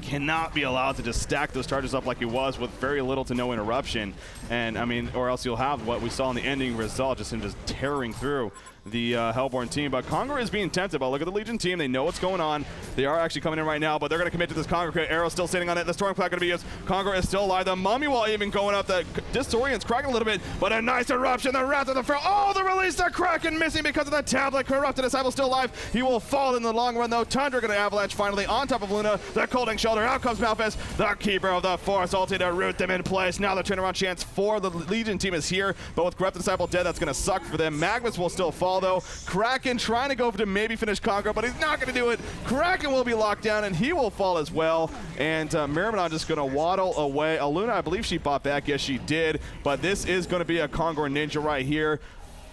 cannot be allowed to just stack those charges up like he was with very little to no interruption. And, I mean, or else you'll have what we saw in the ending result, just him just tearing through the Hellborn team. But Congor is being tempted. But look at the Legion team. They know what's going on. They are actually coming in right now, but they're going to commit to this Congor. Arrow still sitting on it. The Stormcloud going to be used. Congor is still alive. The Mummy Wall even going up. The Disorient's cracking a little bit, but a nice eruption. The Wrath of the Pharaoh. Oh, the release. The Kraken missing because of the tablet. Corrupted Disciple still alive. He will fall in the long run, though. Tundra going to avalanche finally on top of Luna. The Colding Shoulder. Out comes Malphus. The Keeper of the Forest ulti to root them in place. Now the turnaround chance for the Legion team is here, but with Corrupted Disciple dead, that's going to suck for them. Magnus will still fall, though. Kraken trying to go to maybe finish Congor, but he's not going to do it. Kraken will be locked down, and he will fall as well. And Myrmidon just going to waddle away. Aluna, I believe she bought back. Yes, she did. But this is going to be a Congor ninja right here.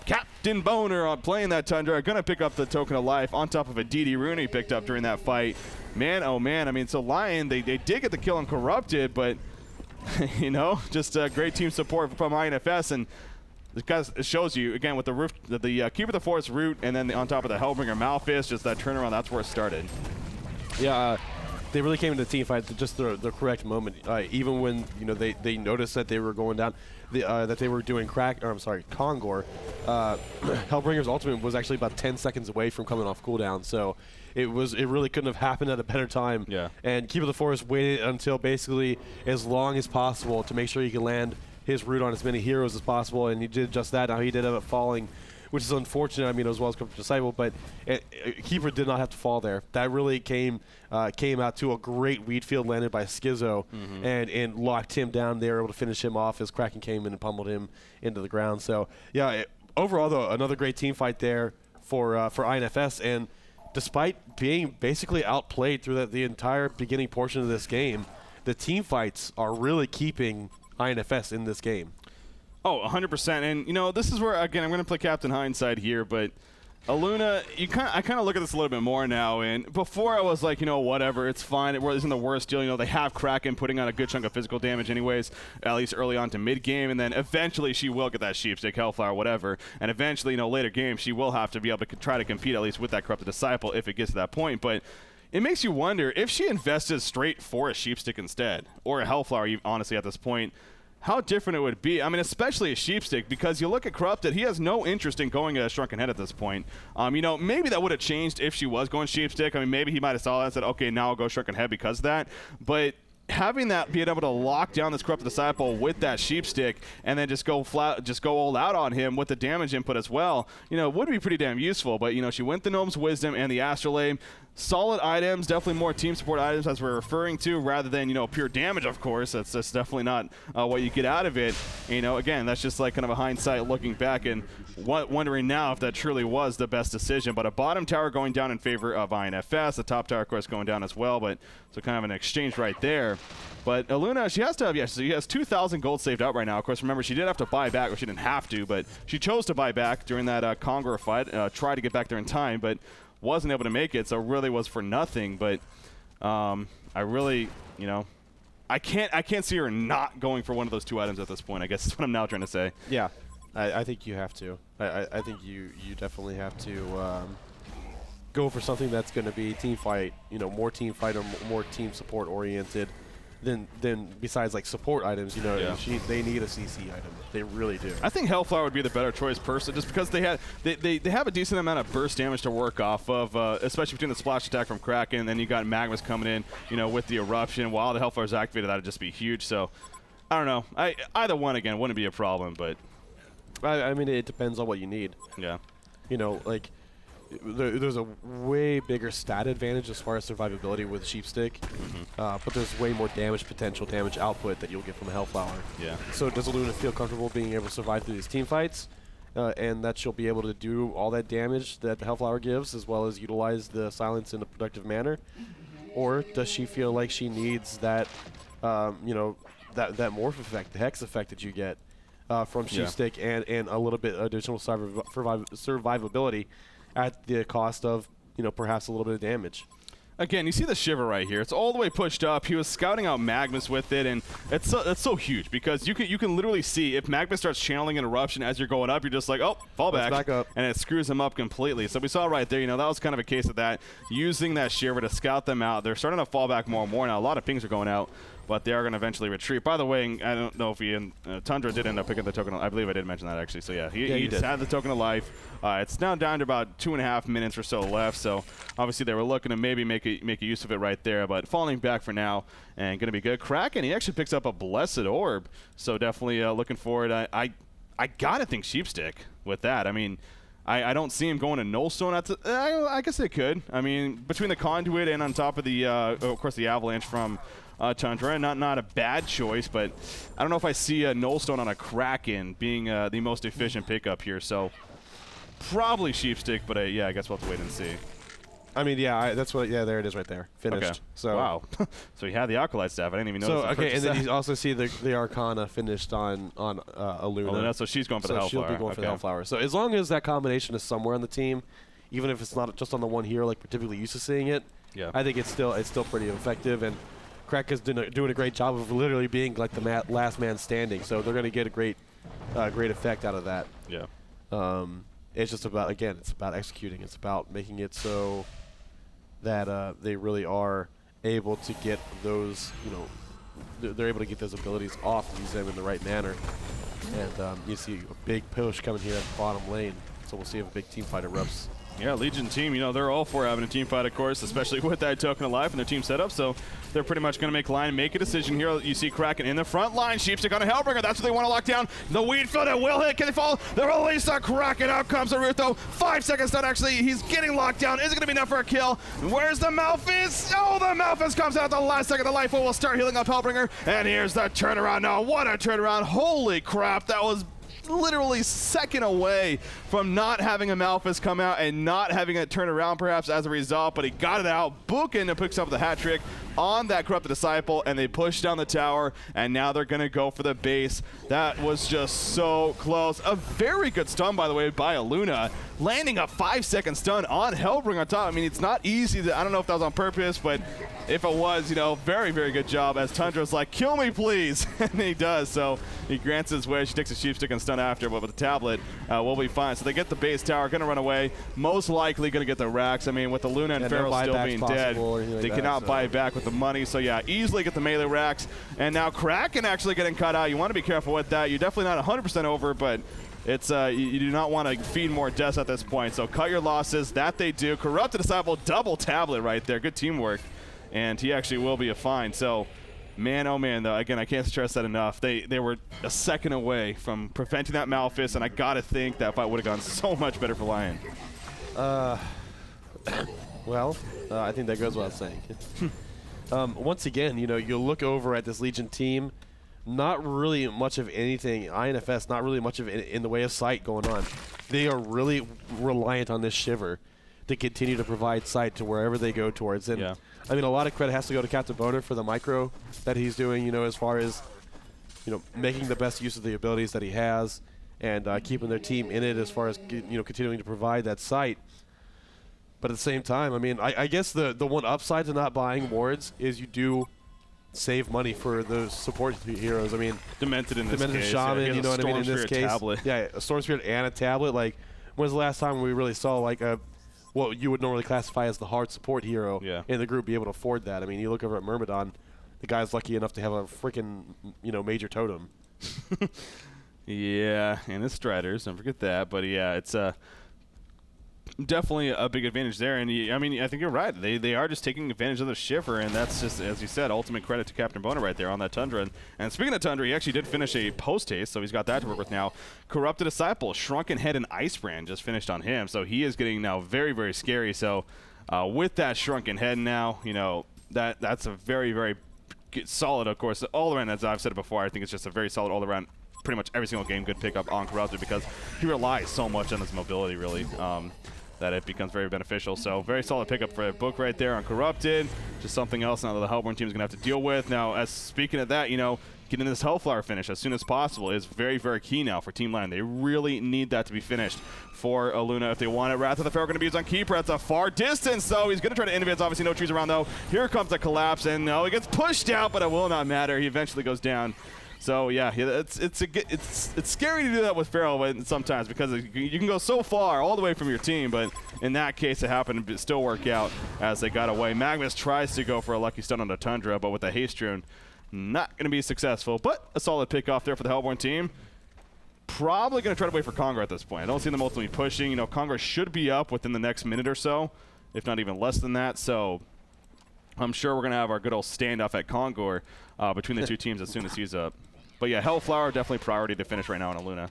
Captain Boner on playing that Tundra. Going to pick up the Token of Life on top of a DD rune he picked up during that fight. Man, oh man. I mean, so Lion, they did get the kill on Corrupted, but, you know, just great team support from INFS. And it shows you, again, with the Keeper of the Forest root, and then on top of the Hellbringer Malphus, just that turnaround, that's where it started. Yeah, they really came into the team fight at just the correct moment. Even when, you know, they noticed that they were going down, that they were doing Congor. Hellbringer's ultimate was actually about 10 seconds away from coming off cooldown, so it really couldn't have happened at a better time. Yeah. And Keeper of the Forest waited until basically as long as possible to make sure he could land his root on as many heroes as possible, and he did just that. Now he did end up falling which is unfortunate. I mean, as well as Disciple, but Keeper did not have to fall there. That really came out to a great weed field landed by Schizo, and locked him down. They were able to finish him off as Kraken came in and pummeled him into the ground. So yeah, overall though, another great team fight there for INFS, and despite being basically outplayed through the entire beginning portion of this game, the team fights are really keeping INFS in this game. Oh, 100%. And, you know, this is where, again, I'm going to play Captain Hindsight here, but Aluna, I kind of look at this a little bit more now. And before I was like, you know, whatever, it's fine. It isn't the worst deal. You know, they have Kraken putting on a good chunk of physical damage anyways, at least early on to mid-game. And then eventually she will get that Sheepstick, Hellflower, whatever. And eventually, you know, later game, she will have to be able to try to compete at least with that Corrupted Disciple if it gets to that point. But it makes you wonder if she invested straight for a Sheepstick instead, or a Hellflower, honestly, at this point, how different it would be. I mean, especially a Sheepstick, because you look at Corrupted, he has no interest in going a Shrunken Head at this point. You know, maybe that would have changed if she was going Sheepstick. I mean, maybe he might have saw that and said, okay, now I'll go Shrunken Head because of that. But having that, being able to lock down this Corrupted Disciple with that Sheepstick and then just go all out on him with the damage input as well, you know, would be pretty damn useful. But, you know, she went the Gnome's Wisdom and the Astrolabe. Solid items, definitely more team support items as we're referring to, rather than, you know, pure damage, of course. That's definitely not what you get out of it. And, you know, again, that's just like kind of a hindsight looking back and wondering now if that truly was the best decision. But a bottom tower going down in favor of INFS, the top tower, of course, going down as well. But so kind of an exchange right there. But Aluna, she has to have, yes, she has 2,000 gold saved out right now. Of course, remember, she did have to buy back, or she didn't have to, but she chose to buy back during that Congor fight, tried to get back there in time, but wasn't able to make it, so it really was for nothing. But I really, you know, I can't see her not going for one of those two items at this point, I guess is what I'm now trying to say. Yeah, I think you have to. I think you definitely have to go for something that's going to be team fight, you know, more team fight or more team support oriented than besides like support items, you know. Yeah. They need a CC item. They really do. I think Hellflower would be the better choice personally, just because they have a decent amount of burst damage to work off of, especially between the splash attack from Kraken, and then you got Magmas coming in, you know, with the eruption. While the Hellflower's activated, that would just be huge. So I don't know. Either one again wouldn't be a problem, but I mean, it depends on what you need. Yeah. You know, like there's a way bigger stat advantage as far as survivability with Sheepstick, but there's way more damage potential, damage output that you'll get from a Hellflower. Yeah. So does Aluna feel comfortable being able to survive through these team fights, and that she'll be able to do all that damage that the Hellflower gives, as well as utilize the silence in a productive manner? Or does she feel like she needs that, you know, that morph effect, the hex effect that you get from Sheepstick, and a little bit additional survivability at the cost of, you know, perhaps a little bit of damage? Again, you see the Shiver right here. It's all the way pushed up. He was scouting out Magmas with it, and it's so huge because you can literally see if Magmas starts channeling an eruption as you're going up, you're just like, oh, fall back up, and it screws him up completely. So we saw right there, you know, that was kind of a case of that, using that Shiver to scout them out. They're starting to fall back more and more now. A lot of pings are going out, but they are going to eventually retreat. By the way, I don't know if he and Tundra did end up picking the token. I believe I did mention that, actually. So, yeah, he just had the token of life. It's now down to about 2.5 minutes or so left. So, obviously, they were looking to maybe make a use of it right there. But falling back for now and going to be good. Kraken, he actually picks up a Blessed Orb. So, definitely looking forward. I got to think Sheepstick with that. I mean, I don't see him going to Nullstone. I guess they could. I mean, between the Conduit and on top of the, of course, the Avalanche from Tundra, not a bad choice, but I don't know if I see a Nullstone on a Kraken being the most efficient pickup here. So probably Sheepstick, but yeah, I guess we'll have to wait and see. I mean, yeah, that's what. Yeah, there it is right there, finished. Okay. So wow. So he had the Acolyte staff. I didn't even notice. So okay, and then you also see the Arcana finished on Aluna. So she's going for the Hellflower. She'll be going for the Hellflower. So as long as that combination is somewhere on the team, even if it's not just on the one hero like we're typically used to seeing it, yeah, I think it's still pretty effective. And Kraken's doing a great job of literally being like the last man standing. So they're going to get a great effect out of that. Yeah. It's just about, again, it's about executing. It's about making it so that they really are able to get those, you know, they're able to get those abilities off and use them in the right manner. And you see a big push coming here at the bottom lane. So we'll see if a big team fight erupts Yeah, Legion team, you know, they're all for having a team fight, of course, especially with that token of life and their team setup. So they're pretty much going to make line, make a decision here. You see Kraken in the front line. Sheepstick on a Hellbringer. That's what they want to lock down. The weed field, it will hit. Can they fall? They're released on Kraken. Out comes the root, though. 5 seconds done, actually. He's getting locked down. Is it going to be enough for a kill? Where's the Malphus? Oh, the Malphus comes out at the last second. The Life will start healing up Hellbringer. And here's the turnaround. Now, what a turnaround. Holy crap. That was literally second away from not having a Malphus come out and not having it turn around perhaps as a result, but he got it out. Bookin picks up the hat trick on that Corrupted Disciple, and they push down the tower, and now they're going to go for the base. That was just so close. A very good stun, by the way, by Aluna, landing a 5-second stun on Hellbringer on top. I mean, it's not easy to, I don't know if that was on purpose, but if it was, you know, very, very good job as Tundra's like, kill me, please. And he does. So he grants his wish. He takes a Sheepstick and stun after, but with the tablet, we'll be fine. So they get the base tower, going to run away. Most likely going to get the racks. I mean, with the Luna and Feral still being dead, they cannot buy back with the money. So yeah, easily get the melee racks. And now Kraken actually getting cut out. You want to be careful with that. You're definitely not 100% over, but it's you do not want to feed more deaths at this point. So cut your losses. That they do. Corrupted Disciple, double tablet right there. Good teamwork. And he actually will be a fine. So, man, oh man, though, again, I can't stress that enough. They were a second away from preventing that Malphus, and I got to think that fight would have gone so much better for Lion. Well, I think that goes without saying. Once again, you know, you look over at this Legion team, not really much of anything, INFS, not really much of it in the way of sight going on. They are really reliant on this Shiver to continue to provide sight to wherever they go towards. And, I mean, a lot of credit has to go to Captain Boner for the micro that he's doing, you know, as far as, you know, making the best use of the abilities that he has and keeping their team in it as far as, you know, continuing to provide that sight. But at the same time, I mean, I guess the one upside to not buying wards is you do save money for those support heroes. I mean, Demented in this case. Shaman, you know what I mean, in this case. Tablet. Yeah, a Storm Spirit and a tablet. Like, when's the last time we really saw, like, a what you would normally classify as the hard support hero in the group be able to afford that? I mean, you look over at Myrmidon, the guy's lucky enough to have a freaking, you know, major totem. Yeah, and the Striders, don't forget that. But yeah, it's definitely a big advantage there. And I mean, I think you're right. They are just taking advantage of the Shiver, and that's just, as you said, ultimate credit to Captain Boner right there on that Tundra. And speaking of Tundra, he actually did finish a post-haste, so he's got that to work with now. Corrupted Disciple, Shrunken Head, and Ice Brand just finished on him, so he is getting now very, very scary. So with that Shrunken Head now, you know, that's a very, very solid, of course, all-around, as I've said it before. I think it's just a very solid all-around, pretty much every single game, good pickup on Corrupted because he relies so much on his mobility, really. That it becomes very beneficial. So very solid pickup for a book right there on Corrupted. Just something else now that the Hellborn team is going to have to deal with. Now, as speaking of that, you know, getting this Hellflower finish as soon as possible is very, very key now for Team Lion. They really need that to be finished for Aluna if they want it. Wrath of the Pharaoh going to be used on Keeper. That's a far distance, though. He's going to try to innovate. Obviously, no trees around, though. Here comes the collapse, and no, he gets pushed out, but it will not matter. He eventually goes down. So yeah, it's scary to do that with Pharaoh sometimes because you can go so far all the way from your team, but in that case it happened to still work out as they got away. Magnus tries to go for a lucky stun on the Tundra, but with the haste rune, not going to be successful. But a solid pick off there for the Hellborn team. Probably going to try to wait for Congor at this point. I don't see them ultimately pushing. You know, Congor should be up within the next minute or so, if not even less than that. So I'm sure we're going to have our good old standoff at Congor between the two teams as soon as he's up. But yeah, Hellflower definitely priority to finish right now on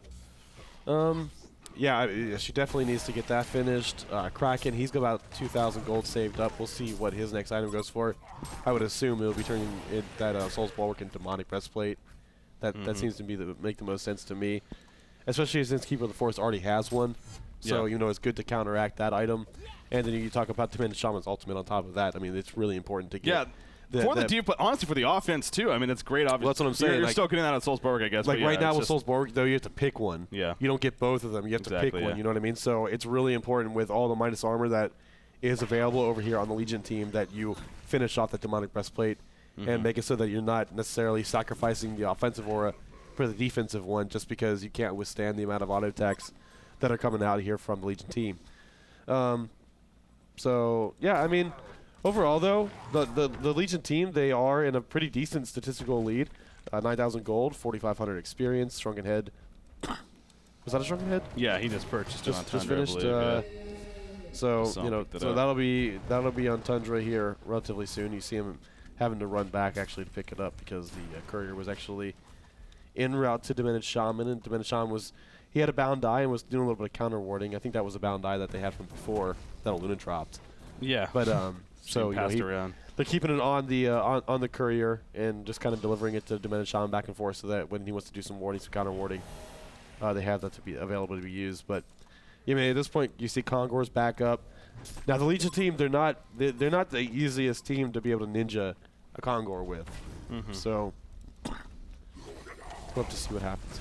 Aluna. Yeah, she definitely needs to get that finished. Kraken, he's got about 2,000 gold saved up. We'll see what his next item goes for. I would assume it'll be turning that Soul's Bulwark into Demonic Breastplate. That seems to be make the most sense to me, especially since Keeper of the Forest already has one. So you know it's good to counteract that item. And then you talk about Demented Shaman's ultimate on top of that. I mean, it's really important to get. For the deep, but honestly for the offense too. I mean, it's great. Obviously, well, that's what I'm saying. You're still getting that on Soulsborg, I guess. Like right now with Soulsborg, though, you have to pick one. Yeah. You don't get both of them. You have to pick one. You know what I mean? So it's really important with all the minus armor that is available over here on the Legion team that you finish off that Demonic Breastplate and make it so that you're not necessarily sacrificing the offensive aura for the defensive one just because you can't withstand the amount of auto attacks that are coming out here from the Legion team. So yeah, I mean. Overall, though, the Legion team, they are in a pretty decent statistical lead. 9,000 gold, 4,500 experience, Shrunken Head. Was that a Shrunken Head? Yeah, he just purchased it on Tundra, just finished. So that'll be on Tundra here relatively soon. You see him having to run back actually to pick it up because the courier was actually en route to Demented Shaman, and Demented Shaman he had a bound die and was doing a little bit of counter warding. I think that was a bound die that they had from before that Luna dropped. Yeah. But so they're keeping it on the courier and just kind of delivering it to Demented Shaman back and forth so that when he wants to do some warding, some counter warding, they have that to be available to be used. But yeah, I mean, at this point you see Congor's back up. Now the Legion team, they're not the easiest team to be able to ninja a Congor with. So we'll have to see what happens.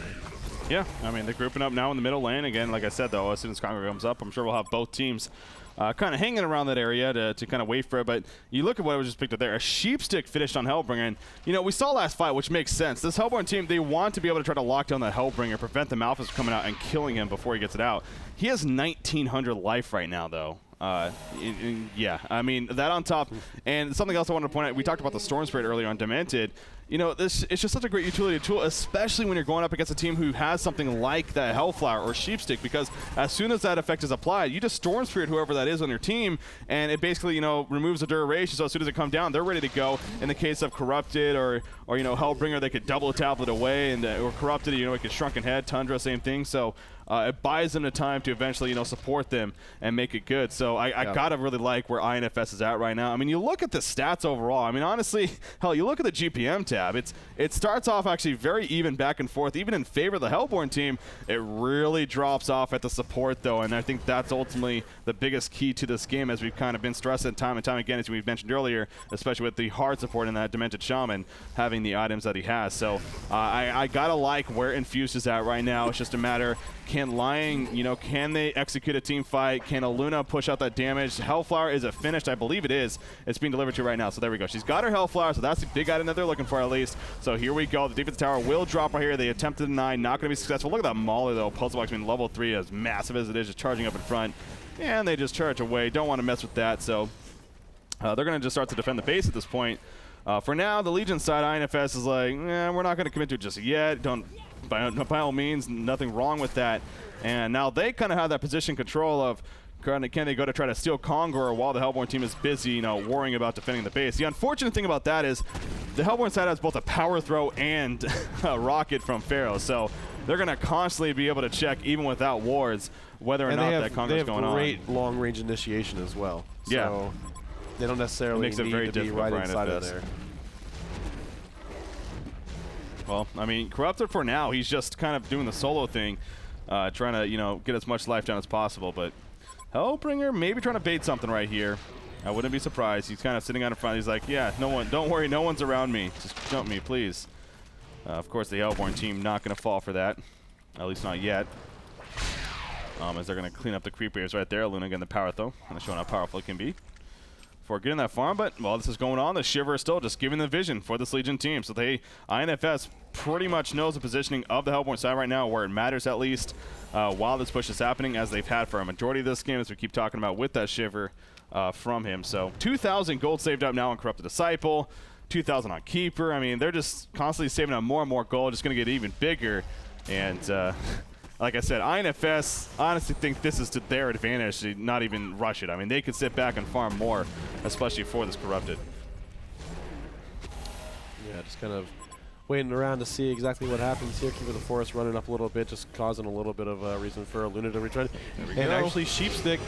Yeah, I mean, they're grouping up now in the middle lane. Again, like I said, though, as soon as Congor comes up, I'm sure we'll have both teams kind of hanging around that area to kind of wait for it. But you look at what was just picked up there. A Sheepstick finished on Hellbringer. And, you know, we saw last fight, which makes sense. This Hellborn team, they want to be able to try to lock down that Hellbringer, prevent the Malphas from coming out and killing him before he gets it out. He has 1,900 life right now, though. Yeah, I mean, that on top. And something else I wanted to point out, we talked about the Storm Spirit earlier on Demented. You know, it's just such a great utility tool, especially when you're going up against a team who has something like that Hellflower or Sheepstick, because as soon as that effect is applied, you just Storm Spirit whoever that is on your team, and it basically, you know, removes the duration, so as soon as it comes down, they're ready to go. In the case of Corrupted or you know, Hellbringer, they could double tablet away, and or Corrupted, you know, it could Shrunken Head, Tundra, same thing, so it buys them the time to eventually, you know, support them and make it good. So I gotta really like where INFS is at right now. I mean, you look at the stats overall. I mean, honestly, hell, you look at the GPM tab. It starts off actually very even back and forth, even in favor of the Hellborn team. It really drops off at the support, though, and I think that's ultimately the biggest key to this game, as we've kind of been stressing time and time again, as we've mentioned earlier, especially with the hard support in that Demented Shaman having the items that he has. So I gotta like where Infused is at right now. It's just a matter, can Lying, you know, can they execute a team fight? Can a Luna push out that damage? Hellflower, is it finished? I believe it is. It's being delivered to right now. So there we go. She's got her Hellflower, so that's the big item that they're looking for at least. So here we go. The defensive tower will drop right here. They attempt to deny, not going to be successful. Look at that Mauler, though. Puzzle box, I mean, level 3, as massive as it is, just charging up in front. And they just charge away. Don't want to mess with that. So they're going to just start to defend the base at this point. For now, the Legion side, INFS is like, we're not going to commit to it just yet. By all means, nothing wrong with that. And now they kind of have that position control of, can they go to try to steal Congor while the Hellborn team is busy, you know, worrying about defending the base. The unfortunate thing about that is the Hellborn side has both a power throw and a rocket from Pharaoh. So they're going to constantly be able to check, even without wards, whether or not that Congor's going on. They have great long-range initiation as well. Yeah. So they don't necessarily need to be right inside of there. Well, I mean, Corrupted for now, he's just kind of doing the solo thing, trying to, you know, get as much life down as possible. But Hellbringer maybe trying to bait something right here. I wouldn't be surprised. He's kind of sitting out in front. He's like, yeah, no one, don't worry, no one's around me. Just jump me, please. Of course, the Hellborn team not going to fall for that, at least not yet. As they're going to clean up the creep waves right there. Luna getting the power throw, kind of showing how powerful it can be for getting that farm. But while this is going on, the Shiver is still just giving the vision for this Legion team. So INFS pretty much knows the positioning of the Hellborn side right now, where it matters at least, while this push is happening, as they've had for a majority of this game, as we keep talking about with that Shiver from him. So 2,000 gold saved up now on Corrupted Disciple, 2,000 on Keeper. I mean, they're just constantly saving up more and more gold, just going to get even bigger. And like I said, INFS honestly think this is to their advantage to not even rush it. I mean, they could sit back and farm more, especially for this Corrupted. Yeah, just kind of waiting around to see exactly what happens here. Keeping the forest running up a little bit, just causing a little bit of a reason for a Luna to return. And actually, Sheepstick.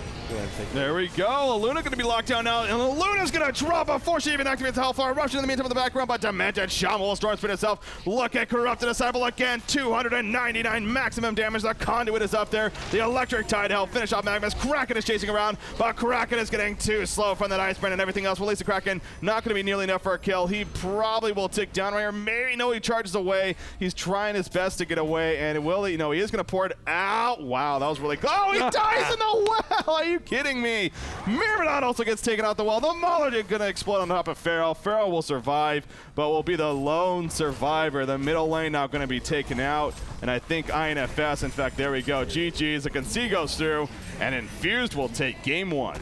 There we go. Luna going to be locked down now, and Luna's going to drop before she even activates the Hellfire. Rushing in the meantime in the background, but Demented Shaman will Storm Spirit itself. Look at Corrupted Disciple again. 299 maximum damage. The Conduit is up there. The Electric Tide Hell finish off Magnus. Kraken is chasing around, but Kraken is getting too slow from that Icebrand and everything else. Release the Kraken. Not going to be nearly enough for a kill. He probably will tick down right here. Maybe no, he charges away. He's trying his best to get away, and will he? No, he is going to pour it out. Wow, that was really close. Oh, he dies in the well. Are you kidding me? Myrmidon also gets taken out the well. The Mauler is going to explode on top of Pharaoh. Pharaoh will survive, but will be the lone survivor. The middle lane now going to be taken out, and I think INFS, in fact, there we go. GG's. The Concede goes through, and Infused will take game 1.